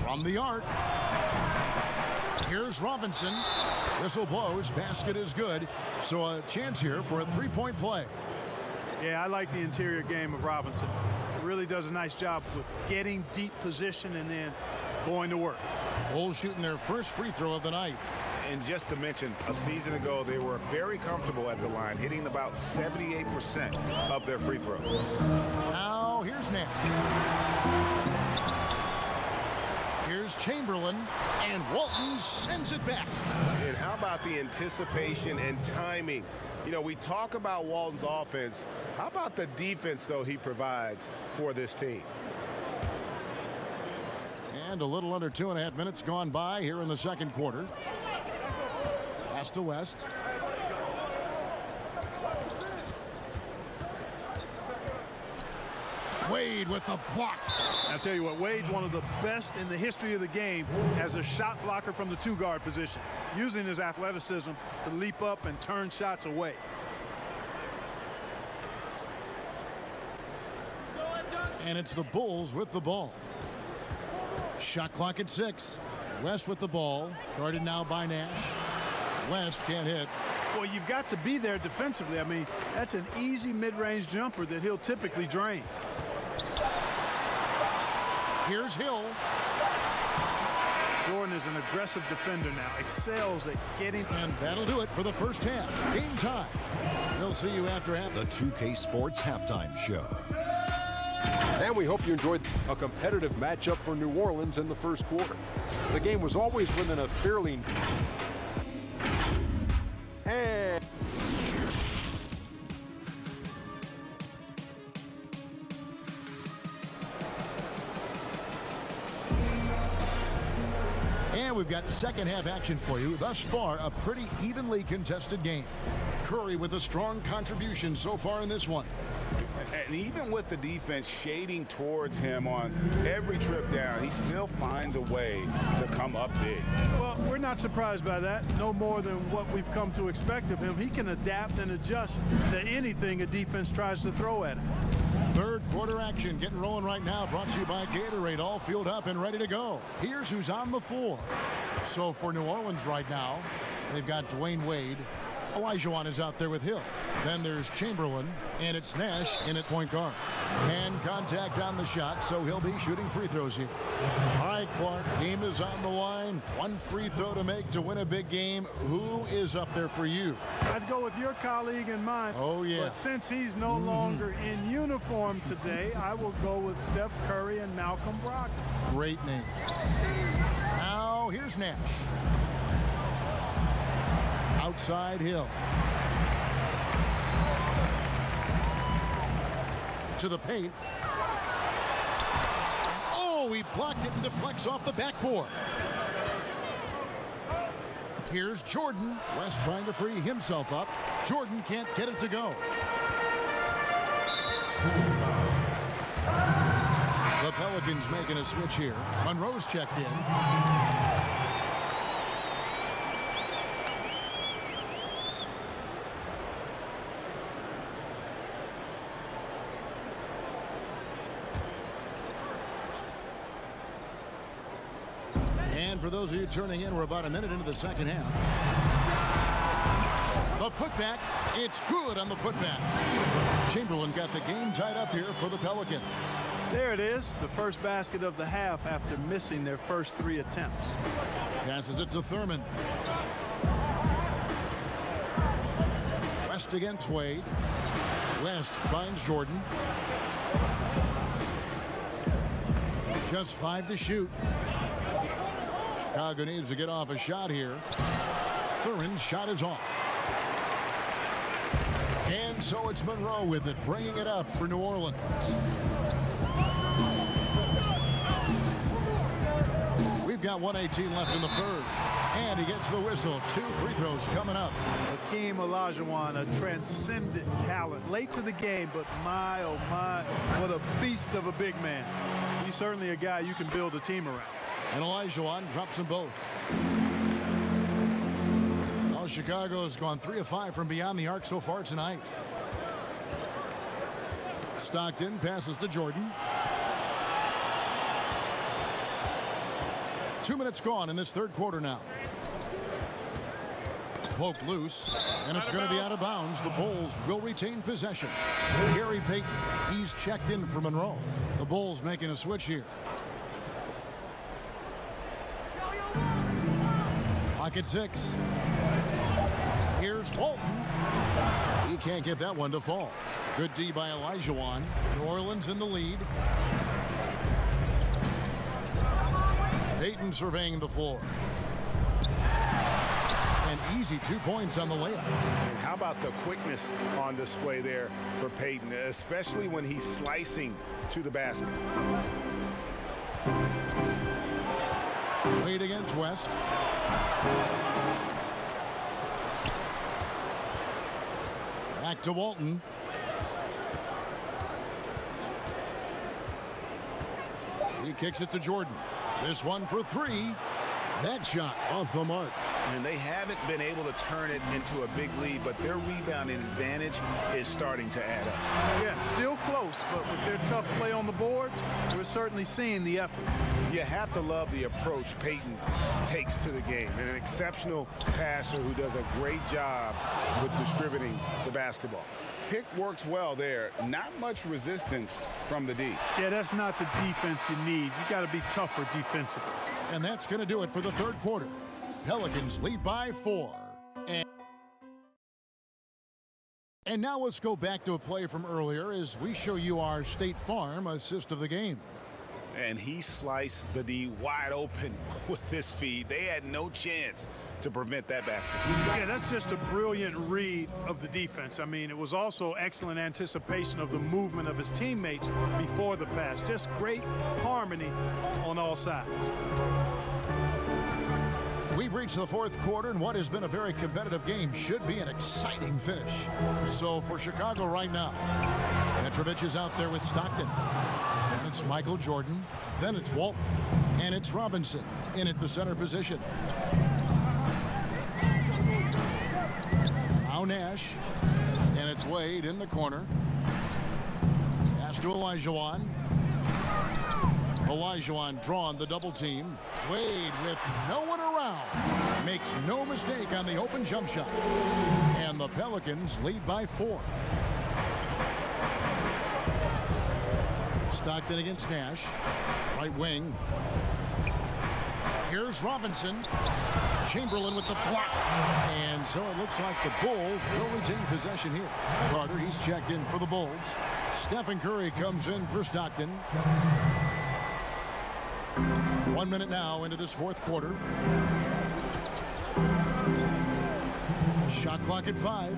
Speaker 2: From the arc. Here's Robinson. Whistle blows. Basket is good. So a chance here for a three-point play.
Speaker 15: Yeah, I like the interior game of Robinson. He really does a nice job with getting deep position and then going to work.
Speaker 2: Bulls shooting their first free throw of the night.
Speaker 3: And just to mention, a season ago, they were very comfortable at the line, hitting about 78% of their free throws.
Speaker 2: Now, here's Nash. Here's Chamberlain, and Walton sends it back.
Speaker 8: And how about the anticipation and timing? You know, we talk about Walton's offense. How about the defense, though, he provides for this team?
Speaker 2: And a little under 2.5 minutes gone by here in the second quarter. Pass to West. Wade with the block.
Speaker 15: I'll tell you what, Wade's one of the best in the history of the game as a shot blocker from the 2-guard position, using his athleticism to leap up and turn shots away.
Speaker 2: And it's the Bulls with the ball. Shot clock at 6. West with the ball, guarded now by Nash. West can't hit.
Speaker 15: Well, you've got to be there defensively. I mean, that's an easy mid-range jumper that he'll typically drain.
Speaker 2: Here's Hill.
Speaker 15: Jordan is an aggressive defender now, excels at getting.
Speaker 2: And that'll do it for the first half. Game time. We'll see you after half.
Speaker 5: The 2K Sports Halftime Show.
Speaker 6: And we hope you enjoyed a competitive matchup for New Orleans in the first quarter. The game was always within a fairly...
Speaker 2: And we've got second half action for you. Thus far, a pretty evenly contested game. Curry with a strong contribution so far in this one.
Speaker 3: And even with the defense shading towards him on every trip down, he still finds a way to come up big.
Speaker 15: Well, we're not surprised by that. No more than what we've come to expect of him. He can adapt and adjust to anything a defense tries to throw at him.
Speaker 2: Third quarter action getting rolling right now, brought to you by Gatorade, all fueled up and ready to go. Here's who's on the floor. So for New Orleans right now, they've got Dwayne Wade. Olajuwon is out there with Hill. Then there's Chamberlain, and it's Nash in at point guard. Hand contact on the shot, so he'll be shooting free throws here. All right, Clark, game is on the line. One free throw to make to win a big game. Who is up there for you?
Speaker 15: I'd go with your colleague and mine.
Speaker 2: Oh, yeah.
Speaker 15: But since he's no longer in uniform today, I will go with Steph Curry and Malcolm Brogdon.
Speaker 2: Great name. Now, here's Nash. Outside Hill. to the paint. Oh, he blocked it and deflects off the backboard. Here's Jordan. West trying to free himself up. Jordan can't get it to go. The Pelicans making a switch here. Monroe's checked in. And for those of you turning in, we're about a minute into the second half. The putback, it's good on the putback. Chamberlain got the game tied up here for the Pelicans.
Speaker 15: There it is, the first basket of the half after missing their first 3 attempts.
Speaker 2: Passes it to Thurman. West against Wade. West finds Jordan. Just 5 to shoot. Chicago needs to get off a shot here. Thurin's shot is off. And so it's Monroe with it, bringing it up for New Orleans. We've got 1:18 left in the third. And he gets the whistle. 2 free throws coming up.
Speaker 15: Hakeem Olajuwon, a transcendent talent. Late to the game, but my, oh my, what a beast of a big man. He's certainly a guy you can build a team around.
Speaker 2: And Olajuwon drops them both. Well, Chicago has gone 3 of 5 from beyond the arc so far tonight. Stockton passes to Jordan. 2 minutes gone in this third quarter now. Poked loose, and it's going to be out of bounds. The Bulls will retain possession. Gary Payton, he's checked in for Monroe. The Bulls making a switch here. Pocket 6. Here's Walton. He can't get that one to fall. Good D by Olajuwon. New Orleans in the lead. Payton surveying the floor. An easy 2 points on the layup.
Speaker 3: And how about the quickness on display there for Payton, especially when he's slicing to the basket.
Speaker 2: Wade against West. Back to Walton. He kicks it to Jordan. This one for 3. That shot off the mark.
Speaker 3: And they haven't been able to turn it into a big lead, but their rebounding advantage is starting to add up.
Speaker 15: Yeah, still close, but with their tough play on the boards, we're certainly seeing the effort.
Speaker 3: You have to love the approach Payton takes to the game. And an exceptional passer who does a great job with distributing the basketball. Pick works well there. Not much resistance from the D.
Speaker 15: Yeah, that's not the defense you need. You got to be tougher defensively.
Speaker 2: And that's going to do it for the third quarter. Pelicans lead by 4. And now let's go back to a play from earlier as we show you our State Farm assist of the game.
Speaker 3: And he sliced the D wide open with this feed. They had no chance to prevent that basket.
Speaker 15: Yeah, that's just a brilliant read of the defense. I mean, it was also excellent anticipation of the movement of his teammates before the pass. Just great harmony on all sides.
Speaker 2: We've reached the fourth quarter, and what has been a very competitive game should be an exciting finish. So for Chicago right now, Petrovic is out there with Stockton. Then it's Michael Jordan. Then it's Walton. And it's Robinson in at the center position. Now Nash. And it's Wade in the corner. Pass to Olajuwon. Olajuwon drawn the double team. Wade with no one around. Makes no mistake on the open jump shot. And the Pelicans lead by 4. Stockton against Nash. Right wing. Here's Robinson. Chamberlain with the block. And so it looks like the Bulls will retain possession here. Carter, he's checked in for the Bulls. Stephen Curry comes in for Stockton. 1 minute now into this fourth quarter. Shot clock at 5.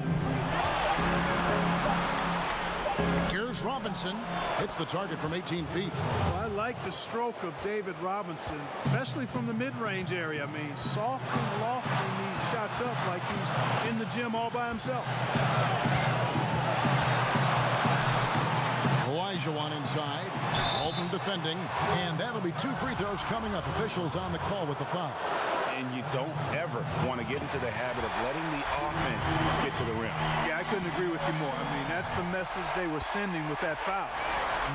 Speaker 2: Here's Robinson. Hits the target from 18 feet.
Speaker 15: Well, I like the stroke of David Robinson, especially from the mid-range area. I mean, soft and lofting these shots up like he's in the gym all by himself.
Speaker 2: Elijah inside. Holton defending. And that'll be 2 free throws coming up. Officials on the call with the foul.
Speaker 3: And you don't ever want to get into the habit of letting the offense get to the rim.
Speaker 15: Yeah, I couldn't agree with you more. I mean, that's the message they were sending with that foul.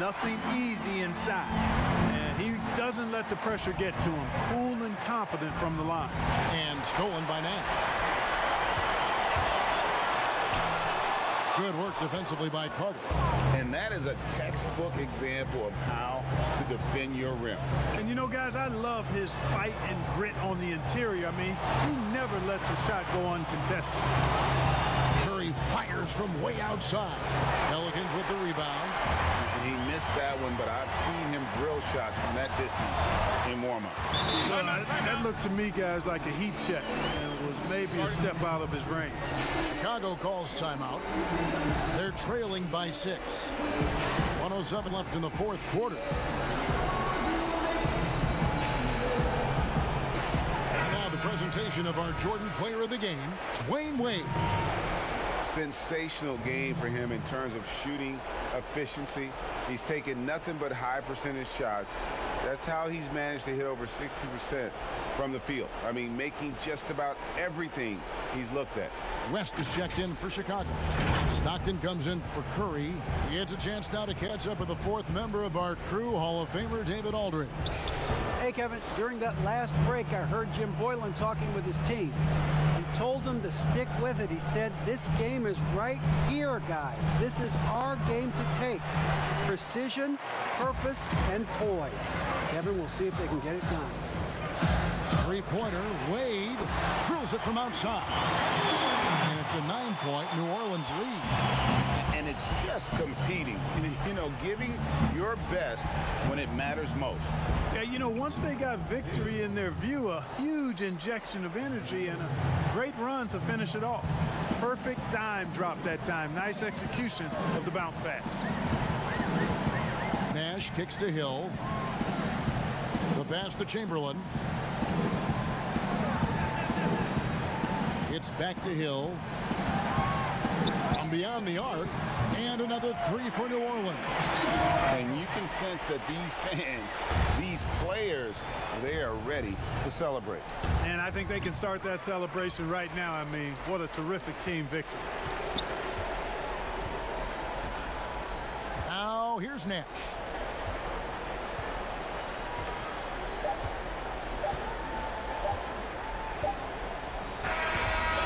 Speaker 15: Nothing easy inside. And he doesn't let the pressure get to him. Cool and confident from the line.
Speaker 2: And stolen by Nash. Good work defensively by Carter.
Speaker 3: And that is a textbook example of how to defend your rim.
Speaker 15: And you know, guys, I love his fight and grit on the interior. I mean, he never lets a shot go uncontested.
Speaker 2: Curry fires from way outside. Pelicans with the rebound.
Speaker 3: He missed that one, but I've seen him drill shots from that distance in warm-up.
Speaker 15: That looked to me, guys, like a heat check. And it was maybe a step out of his range.
Speaker 2: Chicago calls timeout. They're trailing by 6. 107 left in the fourth quarter. And now the presentation of our Jordan Player of the Game, Dwayne Wade.
Speaker 3: Sensational game for him in terms of shooting efficiency. He's taken nothing but high percentage shots. That's how he's managed to hit over 60% from the field. I mean, making just about everything he's looked at.
Speaker 2: West is checked in for Chicago. Stockton comes in for Curry. He gets a chance now to catch up with the fourth member of our crew, Hall of Famer David Aldridge.
Speaker 7: Hey, Kevin, during that last break, I heard Jim Boylan talking with his team. He told them to stick with it. He said, this game is right here, guys. This is our game to take. Precision, purpose, and poise. Kevin, we'll see if they can get it done.
Speaker 2: Three-pointer, Wade drills it from outside. And it's a 9-point New Orleans lead.
Speaker 3: And it's just competing, you know, giving your best when it matters most.
Speaker 15: Yeah, you know, once they got victory in their view, a huge injection of energy and a great run to finish it off. Perfect dime drop that time. Nice execution of the bounce pass.
Speaker 2: Nash kicks to Hill. The pass to Chamberlain. It's back to Hill. From beyond the arc. And another 3 for New Orleans.
Speaker 3: And you can sense that these fans, these players, they are ready to celebrate.
Speaker 15: And I think they can start that celebration right now. I mean, what a terrific team victory.
Speaker 2: Now, here's Nash.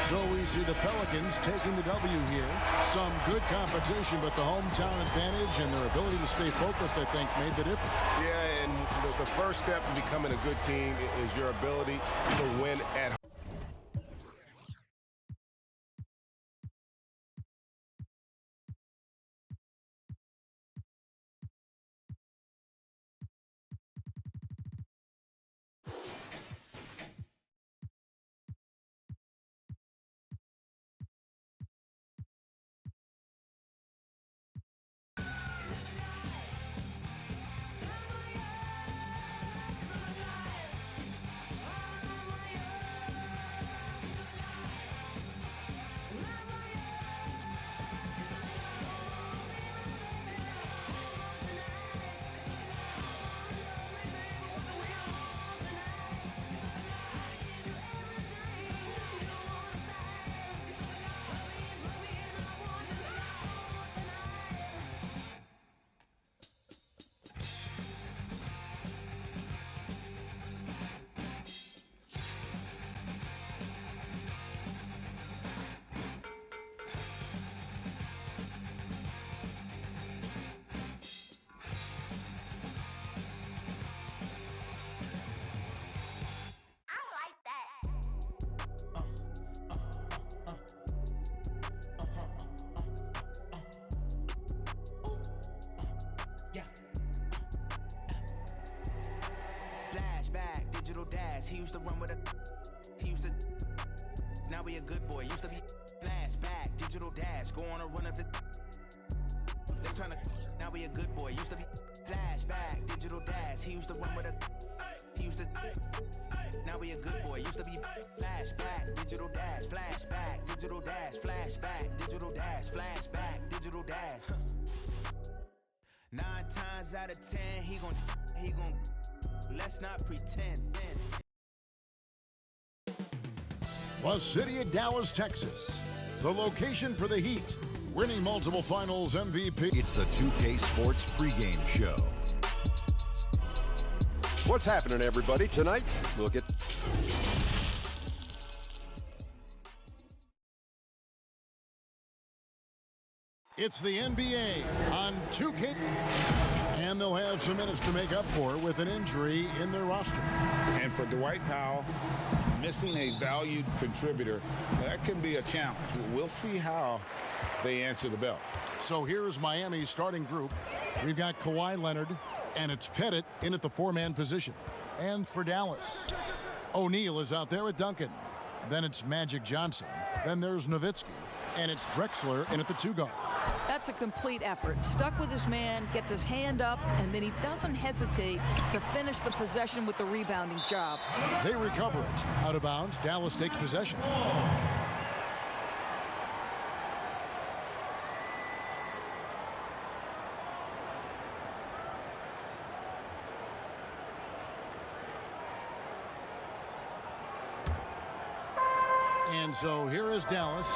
Speaker 2: So we see the Pelicans taking the W here. Some good competition, but the hometown advantage and their ability to stay focused, I think, made the difference.
Speaker 8: Yeah, and the first step in becoming a good team is your ability to win at home.
Speaker 9: He used to run with a. He used to. Now he a good boy. Used to be flashback, digital dash, go on a run of it. tryna, now we a good boy. Used to be flashback, digital dash. He used to run with a, he used to, now we a good boy. Used to be flashback, digital dash, flashback, digital dash, flashback, digital dash, flashback, digital dash. 9 times out of 10, he gon', let's not pretend.
Speaker 2: The city of Dallas, Texas, the location for the Heat, winning multiple finals MVP.
Speaker 5: It's the 2K Sports pregame show.
Speaker 6: What's happening, everybody? Tonight, we'll get...
Speaker 2: It's the NBA on 2K. And they'll have some minutes to make up for with an injury in their roster.
Speaker 3: And for Dwight Powell, missing a valued contributor, that can be a challenge. We'll see how they answer the bell.
Speaker 2: So here's Miami's starting group. We've got Kawhi Leonard, and it's Pettit in at the 4-man position. And for Dallas, O'Neal is out there with Duncan. Then it's Magic Johnson. Then there's Nowitzki. And it's Drexler in at the 2-guard.
Speaker 4: That's a complete effort. Stuck with his man, gets his hand up, and then he doesn't hesitate to finish the possession with the rebounding job.
Speaker 2: They recover it. Out of bounds, Dallas takes possession. And so here is Dallas.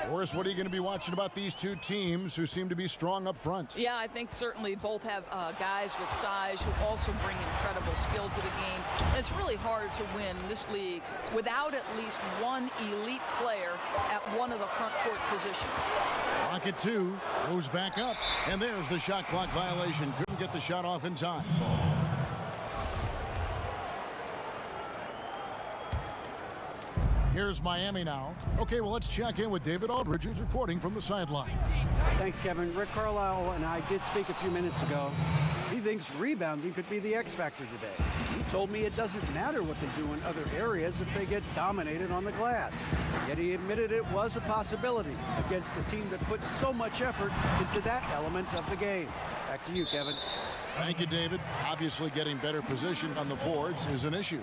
Speaker 2: Boris, what are you going to be watching about these two teams who seem to be strong up front?
Speaker 4: Yeah, I think certainly both have guys with size who also bring incredible skill to the game. And it's really hard to win this league without at least one elite player at one of the front court positions.
Speaker 2: Rocket 2 goes back up, and there's the shot clock violation. Couldn't get the shot off in time. Here's Miami now. Okay, well, let's check in with David Aldridge, who's reporting from the sideline.
Speaker 7: Thanks, Kevin. Rick Carlisle and I did speak a few minutes ago. He thinks rebounding could be the X factor today. He told me it doesn't matter what they do in other areas if they get dominated on the glass. Yet he admitted it was a possibility against a team that puts so much effort into that element of the game. Back to you, Kevin.
Speaker 2: Thank you, David. Obviously, getting better positioned on the boards is an issue.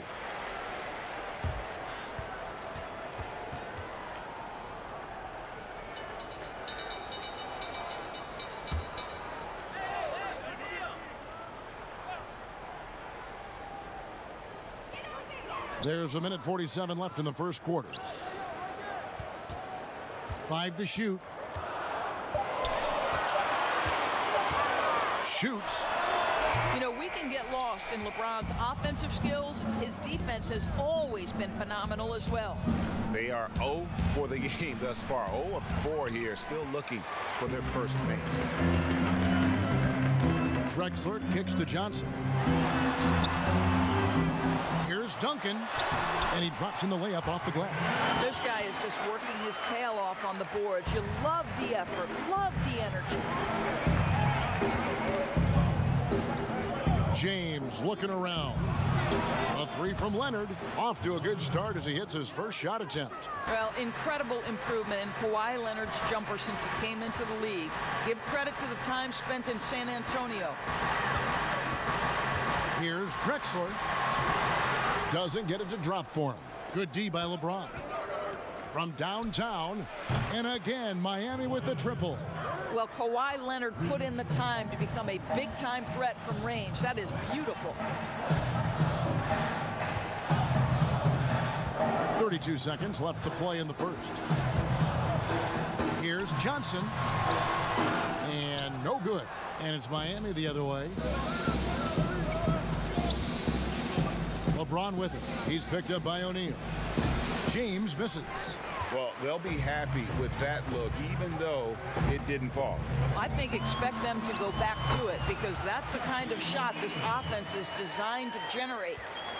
Speaker 2: There's 1:47 left in the first quarter. 5 to shoot. Shoots.
Speaker 4: You know, we can get lost in LeBron's offensive skills. His defense has always been phenomenal as well.
Speaker 3: They are 0 for the game thus far. 0 of 4 here, still looking for their first make.
Speaker 2: Drexler kicks to Johnson. Here's Duncan, and he drops in the layup off the glass.
Speaker 4: This guy is just working his tail off on the boards. You love the effort, love the energy.
Speaker 2: James looking around. A 3 from Leonard. Off to a good start as he hits his first shot attempt.
Speaker 4: Well, incredible improvement in Kawhi Leonard's jumper since he came into the league. Give credit to the time spent in San Antonio.
Speaker 2: Here's Drexler. Doesn't get it to drop for him. Good D by LeBron. From downtown, and again, Miami with the triple.
Speaker 4: Well, Kawhi Leonard put in the time to become a big-time threat from range. That is beautiful.
Speaker 2: 32 seconds left to play in the first. Here's Johnson. And no good. And it's Miami the other way. LeBron with it. He's picked up by O'Neal. James misses.
Speaker 3: Well, they'll be happy with that look, even though it didn't fall.
Speaker 4: I think expect them to go back to it because that's the kind of shot this offense is designed to generate.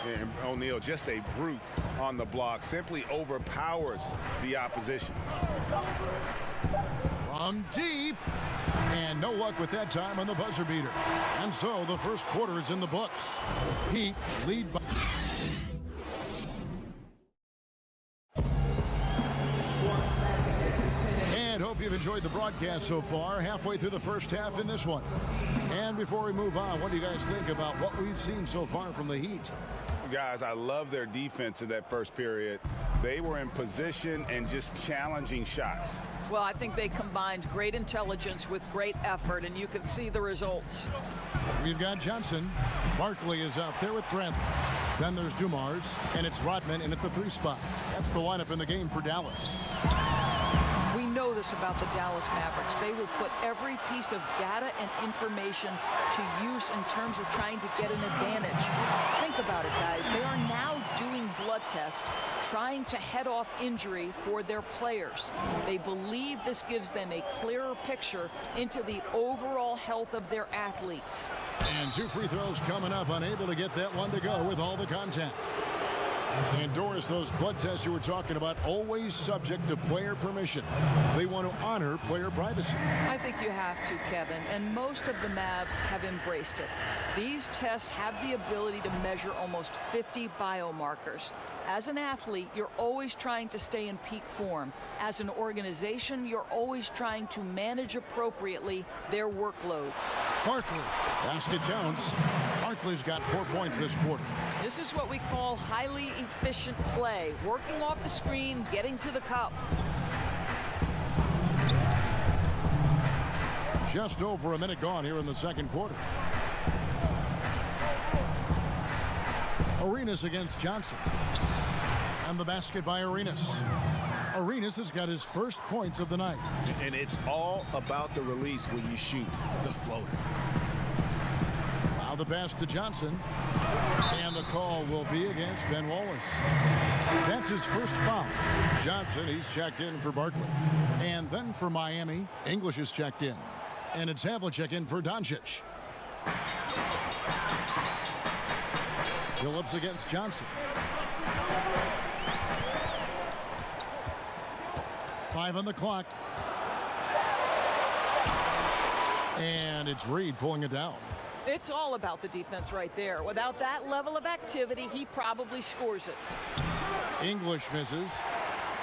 Speaker 3: And O'Neal, just a brute on the block, simply overpowers the opposition.
Speaker 2: From deep. And no luck with that time on the buzzer beater. And so the first quarter is in the books. Heat lead by... enjoyed the broadcast so far, halfway through the first half in this one. And before we move on, what do you guys think about what we've seen so far from the Heat?
Speaker 3: Guys, I love their defense in that first period. They were in position and just challenging shots.
Speaker 4: Well, I think they combined great intelligence with great effort, and you can see the results.
Speaker 2: We've got Johnson. Barkley is out there with Brantley. Then there's Dumars, and it's Rodman in at the 3 spot. That's the lineup in the game for Dallas.
Speaker 4: We know this about the Dallas Mavericks. They will put every piece of data and information to use in terms of trying to get an advantage. Think about it, guys. They are now doing blood tests, trying to head off injury for their players. They believe this gives them a clearer picture into the overall health of their athletes.
Speaker 2: And 2 free throws coming up, unable to get that one to go with all the contact. And Doris, those blood tests you were talking about, always subject to player permission. They want to honor player privacy.
Speaker 4: I think you have to, Kevin, and most of the Mavs have embraced it. These tests have the ability to measure almost 50 biomarkers. As an athlete, you're always trying to stay in peak form. As an organization, you're always trying to manage appropriately their workloads.
Speaker 2: Barkley, basket counts. Barkley's got 4 points this quarter.
Speaker 4: This is what we call highly efficient play, working off the screen, getting to the cup.
Speaker 2: Just over a minute gone here in the second quarter. Arenas against Johnson. And the basket by Arenas. Arenas has got his first points of the night.
Speaker 3: And it's all about the release when you shoot the floater.
Speaker 2: Now the pass to Johnson. And the call will be against Ben Wallace. That's his first foul. Johnson, he's checked in for Barkley. And then for Miami, English is checked in. And it's Havlicek in for Doncic. Phillips against Johnson. 5 on the clock. And it's Reed pulling it down.
Speaker 4: It's all about the defense right there. Without that level of activity, he probably scores it.
Speaker 2: English misses.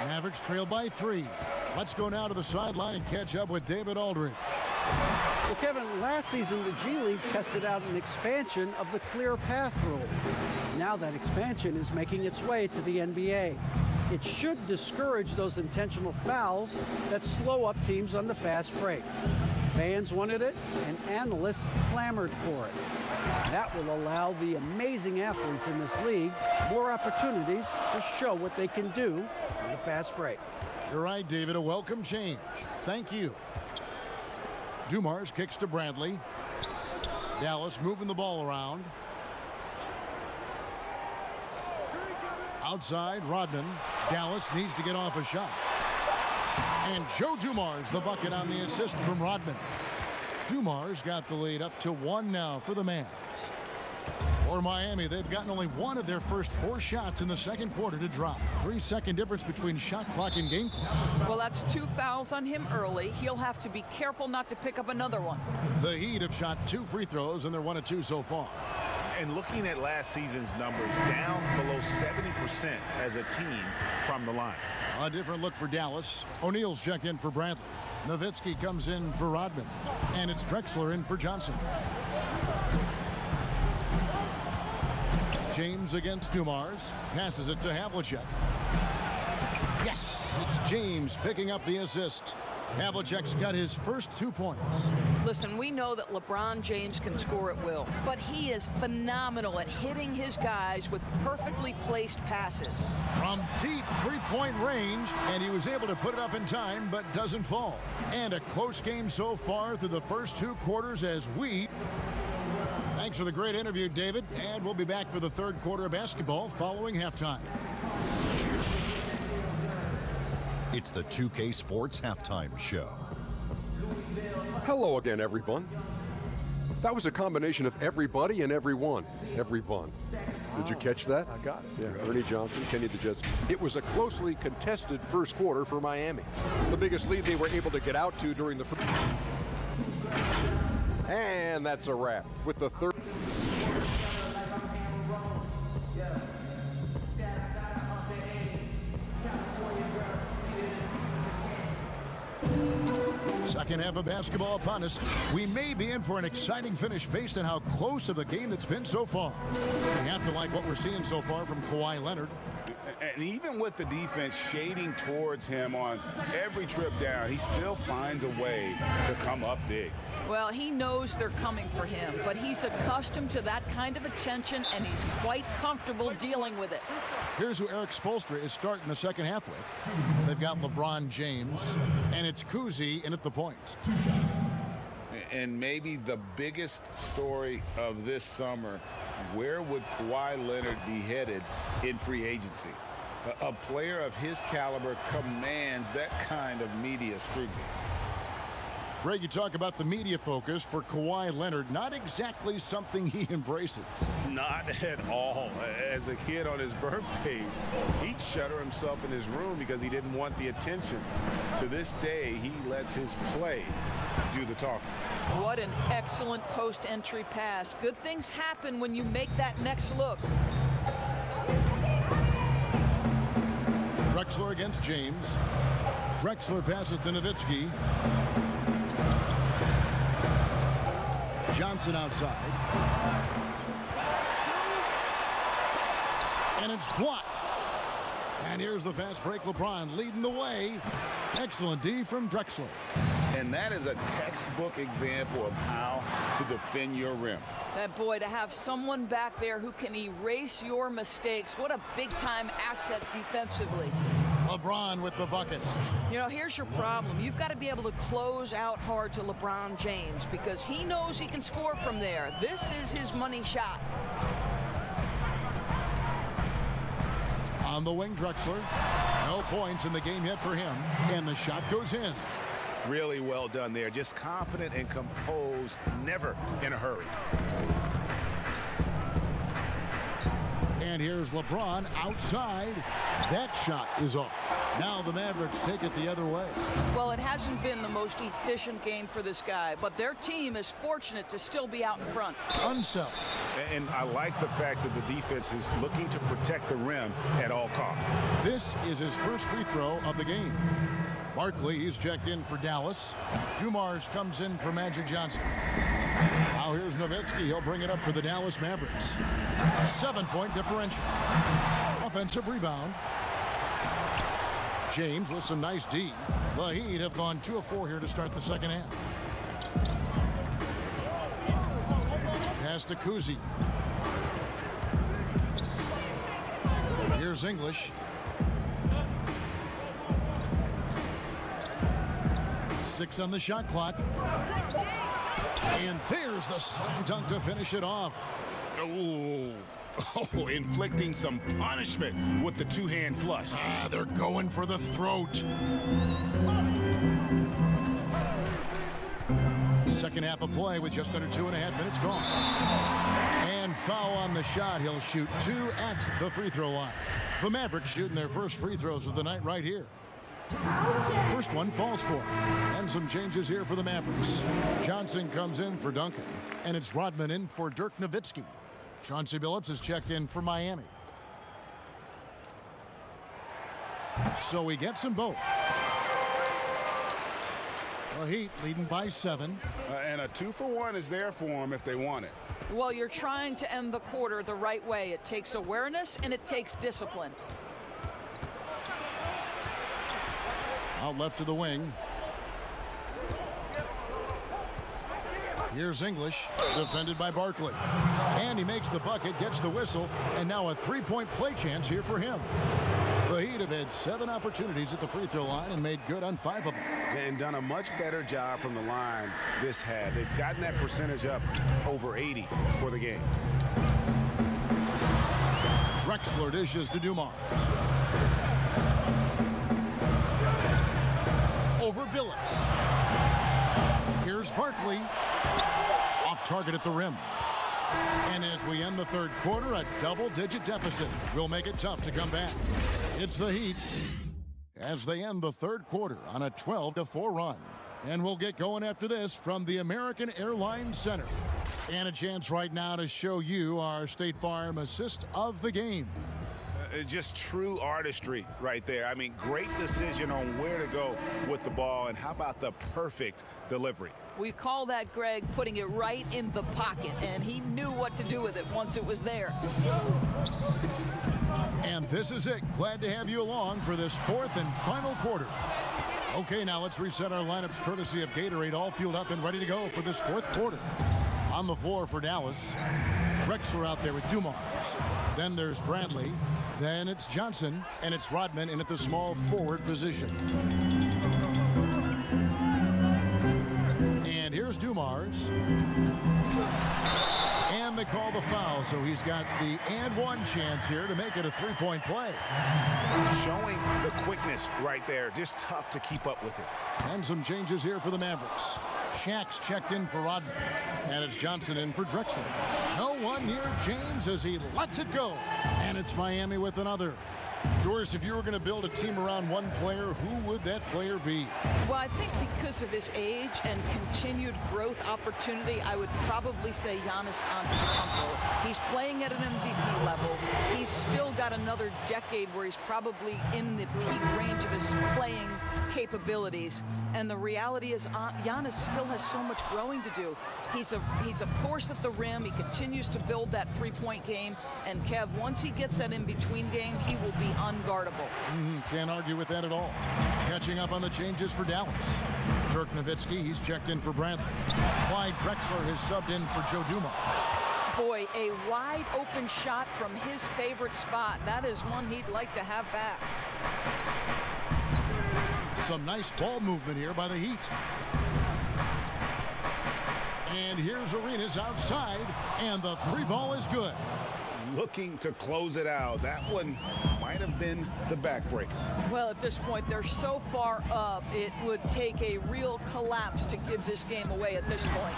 Speaker 2: Mavericks trail by 3. Let's go now to the sideline and catch up with David Aldridge.
Speaker 7: Well, Kevin, last season the G League tested out an expansion of the clear path rule. Now that expansion is making its way to the NBA. It should discourage those intentional fouls that slow up teams on the fast break. Fans wanted it, and analysts clamored for it. That will allow the amazing athletes in this league more opportunities to show what they can do in the fast break.
Speaker 2: You're right, David. A welcome change. Thank you. Dumars kicks to Bradley. Dallas moving the ball around. Outside, Rodman. Dallas needs to get off a shot. And Joe Dumars, the bucket on the assist from Rodman. Dumars got the lead up to 1 now for the Mavs. For Miami, they've gotten only 1 of their first 4 shots in the second quarter to drop. 3-second difference between shot clock and game clock.
Speaker 4: Well, that's 2 fouls on him early. He'll have to be careful not to pick up another one.
Speaker 2: The Heat have shot 2 free throws, and they're 1 of 2 so far.
Speaker 3: And looking at last season's numbers, down below 70% as a team from the line.
Speaker 2: A different look for Dallas. O'Neal's checked in for Bradley. Nowitzki comes in for Rodman. And it's Drexler in for Johnson. James against Dumars. Passes it to Havlicek. Yes, it's James picking up the assist. Havlicek's got his first 2 points.
Speaker 4: Listen, we know that LeBron James can score at will, but he is phenomenal at hitting his guys with perfectly placed passes.
Speaker 2: From deep 3-point range, and he was able to put it up in time, but doesn't fall. And a close game so far through the first 2 quarters as we... Thanks for the great interview, David, and we'll be back for the third quarter of basketball following halftime.
Speaker 5: It's the 2K Sports Halftime Show.
Speaker 6: Hello again, everyone. That was a combination of everybody and everyone. Everyone. Did you catch that?
Speaker 11: I got it.
Speaker 6: Yeah, Ernie Johnson, Kenny the Jets. It was a closely contested first quarter for Miami. The biggest lead they were able to get out to during the first. And that's a wrap with the third.
Speaker 2: Second half of basketball upon us. We may be in for an exciting finish based on how close of a game it's been so far. We have to like what we're seeing so far from Kawhi Leonard.
Speaker 3: And even with the defense shading towards him on every trip down, he still finds a way to come up big.
Speaker 4: Well, he knows they're coming for him, but he's accustomed to that kind of attention, and he's quite comfortable dealing with it.
Speaker 2: Here's who Eric Spoelstra is starting the second half with. They've got LeBron James, and it's Kuzi in at the point.
Speaker 3: And maybe the biggest story of this summer, where would Kawhi Leonard be headed in free agency? A player of his caliber commands that kind of media scrutiny.
Speaker 2: Greg, you talk about the media focus for Kawhi Leonard. Not exactly something he embraces.
Speaker 3: Not at all. As a kid on his birthdays, he'd shutter himself in his room because he didn't want the attention. To this day, he lets his play do the talking.
Speaker 4: What an excellent post-entry pass. Good things happen when you make that next look.
Speaker 2: Drexler against James. Drexler passes to Nowitzki. Johnson outside. And it's blocked. And here's the fast break. LeBron leading the way. Excellent D from Drexler.
Speaker 3: And that is a textbook example of how to defend your rim.
Speaker 4: That boy, to have someone back there who can erase your mistakes, what a big-time asset defensively.
Speaker 2: LeBron with the buckets.
Speaker 4: You know, here's your problem. You've got to be able to close out hard to LeBron James because he knows he can score from there. This is his money shot.
Speaker 2: On the wing, Drexler. No points in the game yet for him. And the shot goes in.
Speaker 3: Really well done there. Just confident and composed, never in a hurry.
Speaker 2: And here's LeBron outside. That shot is off. Now the Mavericks take it the other way.
Speaker 4: Well, it hasn't been the most efficient game for this guy, but their team is fortunate to still be out in front.
Speaker 2: Unsell.
Speaker 3: And I like the fact that the defense is looking to protect the rim at all costs.
Speaker 2: This is his first free throw of the game. Barkley, he's checked in for Dallas. Dumars comes in for Magic Johnson. Now here's Nowitzki. He'll bring it up for the Dallas Mavericks. 7-point differential. Offensive rebound. James with some nice D. The Heat have gone 2 of 4 here to start the second half. Pass to Kuzi. Here's English. 6 on the shot clock. And there's the slam dunk to finish it off.
Speaker 3: Oh, inflicting some punishment with the two-hand flush.
Speaker 2: They're going for the throat. Second half of play with just under 2.5 minutes gone. And foul on the shot. He'll shoot 2 at the free throw line. The Mavericks shooting their first free throws of the night right here. First one falls for him. And some changes here for the Mavericks. Johnson comes in for Duncan. And it's Rodman in for Dirk Nowitzki. Chauncey Billups is checked in for Miami. So he gets them both. The Heat leading by 7.
Speaker 3: And a 2-for-1 is there for them if they want it.
Speaker 4: Well, you're trying to end the quarter the right way. It takes awareness and it takes discipline.
Speaker 2: Out left to the wing. Here's English, defended by Barkley. And he makes the bucket, gets the whistle, and now a 3-point play chance here for him. The Heat have had 7 opportunities at the free throw line and made good on 5 of them.
Speaker 3: And done a much better job from the line this half. They've gotten that percentage up over 80 for the game.
Speaker 2: Drexler dishes to Dumars. Over Billups. Here's Barkley. Off target at the rim. And as we end the third quarter, a double-digit deficit will make it tough to come back. It's the Heat as they end the third quarter on a 12-4 run. And we'll get going after this from the American Airlines Center. And a chance right now to show you our State Farm assist of the game.
Speaker 3: Just true artistry right there. I mean, great decision on where to go with the ball, and how about the perfect delivery?
Speaker 4: We call that, Greg, putting it right in the pocket, and he knew what to do with it once it was there.
Speaker 2: And this is it. Glad to have you along for this fourth and final quarter. Okay, now let's reset our lineups courtesy of Gatorade, all fueled up and ready to go for this fourth quarter. On the floor for Dallas, Drexler out there with Dumars. Then there's Bradley. Then it's Johnson, and it's Rodman in at the small forward position. And here's Dumars. And they call the foul, so he's got the and one chance here to make it a three-point play.
Speaker 3: Showing the quickness right there. Just tough to keep up with it.
Speaker 2: And some changes here for the Mavericks. Shaq's checked in for Rodman. And it's Johnson in for Drexler. No one near James as he lets it go. And it's Miami with another. Doris, if you were going to build a team around one player, who would that player be?
Speaker 4: Well, I think because of his age and continued growth opportunity, I would probably say Giannis Antetokounmpo. He's playing at an MVP level. He's still got another decade where he's probably in the peak range of his playing capabilities. And the reality is Giannis still has so much growing to do. He's a force at the rim. He continues to build that three-point game. And Kev, once he gets that in-between game, he will be unguardable.
Speaker 2: Can't argue with that at all. Catching up on the changes for Dallas. Dirk Nowitzki, he's checked in for Bradley. Clyde Drexler has subbed in for Joe Dumars.
Speaker 4: Boy, a wide open shot from his favorite spot. That is one he'd like to have back.
Speaker 2: Some nice ball movement here by the Heat. And here's Arenas outside, and the three ball is good.
Speaker 3: Looking to close it out. That one might have been the backbreaker.
Speaker 4: Well, at this point, they're so far up, it would take a real collapse to give this game away at this point.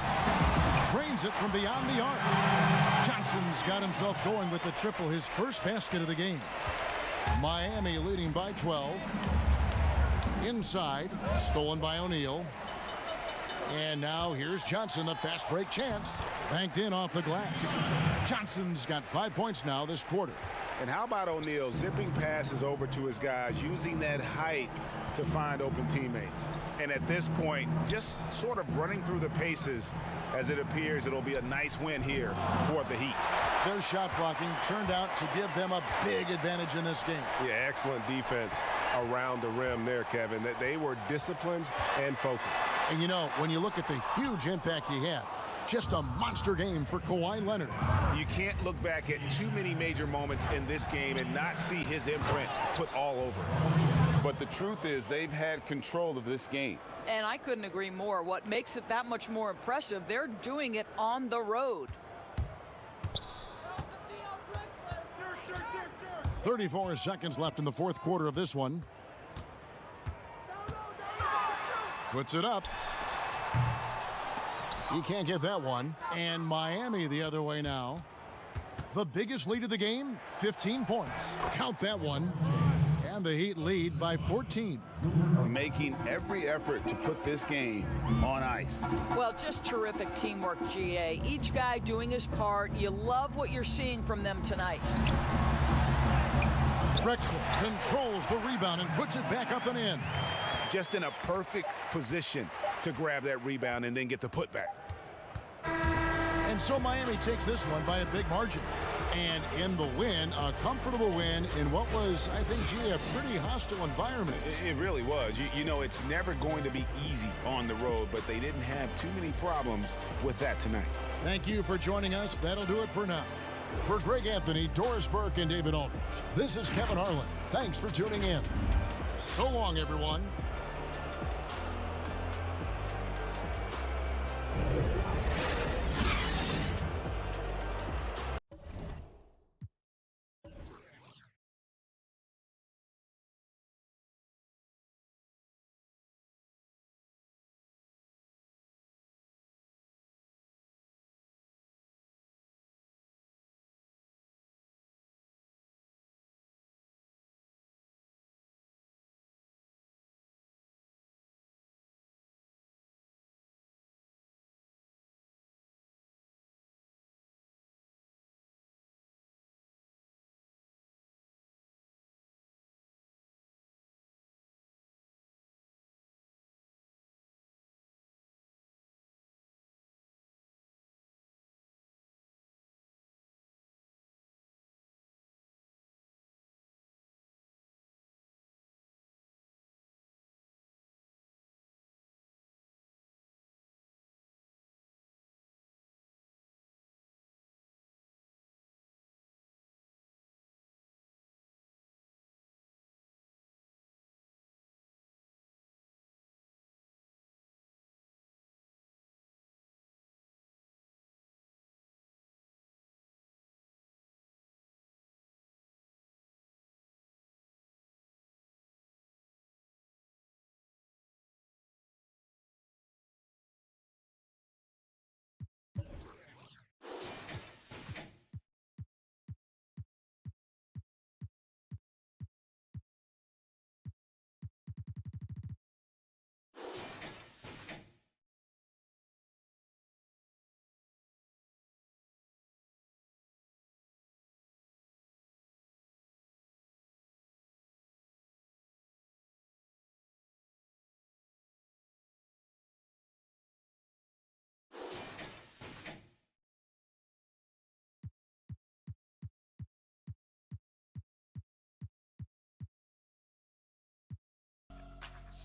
Speaker 2: Drains it from beyond the arc. Johnson's got himself going with the triple, his first basket of the game. Miami leading by 12. Inside, stolen by O'Neal. And now here's Johnson, the fast break chance. Banked in off the glass. Johnson's got 5 points now this quarter.
Speaker 3: And how about O'Neal zipping passes over to his guys, using that height to find open teammates. And at this point, just sort of running through the paces as it appears it'll be a nice win here for the Heat.
Speaker 2: Their shot blocking turned out to give them a big advantage in this game.
Speaker 8: Yeah, excellent defense around the rim there, Kevin. That they were disciplined and focused.
Speaker 2: And you know, when you look at the huge impact he had, just a monster game for Kawhi Leonard.
Speaker 3: You can't look back at too many major moments in this game and not see his imprint put all over it.
Speaker 8: But the truth is they've had control of this game.
Speaker 4: And I couldn't agree more. What makes it that much more impressive, they're doing it on the road.
Speaker 2: 34 seconds left in the fourth quarter of this one. Puts it up. He can't get that one. And Miami the other way now. The biggest lead of the game, 15 points. Count that one. And the Heat lead by 14.
Speaker 3: Making every effort to put this game on ice.
Speaker 4: Well, just terrific teamwork, GA. Each guy doing his part. You love what you're seeing from them tonight.
Speaker 2: Drexler controls the rebound and puts it back up and in.
Speaker 3: Just in a perfect position to grab that rebound and then get the putback.
Speaker 2: And so Miami takes this one by a big margin. And in the win, a comfortable win in what was, I think, G, a pretty hostile environment.
Speaker 3: It really was. You know, it's never going to be easy on the road, but they didn't have too many problems with that tonight.
Speaker 2: Thank you for joining us. That'll do it for now. For Greg Anthony, Doris Burke, and David Aldridge, this is Kevin Harlan. Thanks for tuning in. So long, everyone.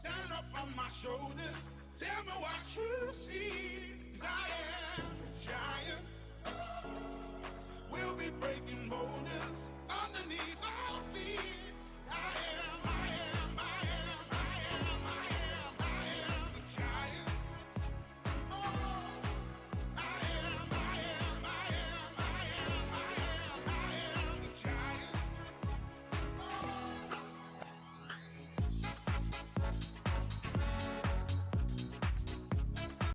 Speaker 16: stand up on my shoulders.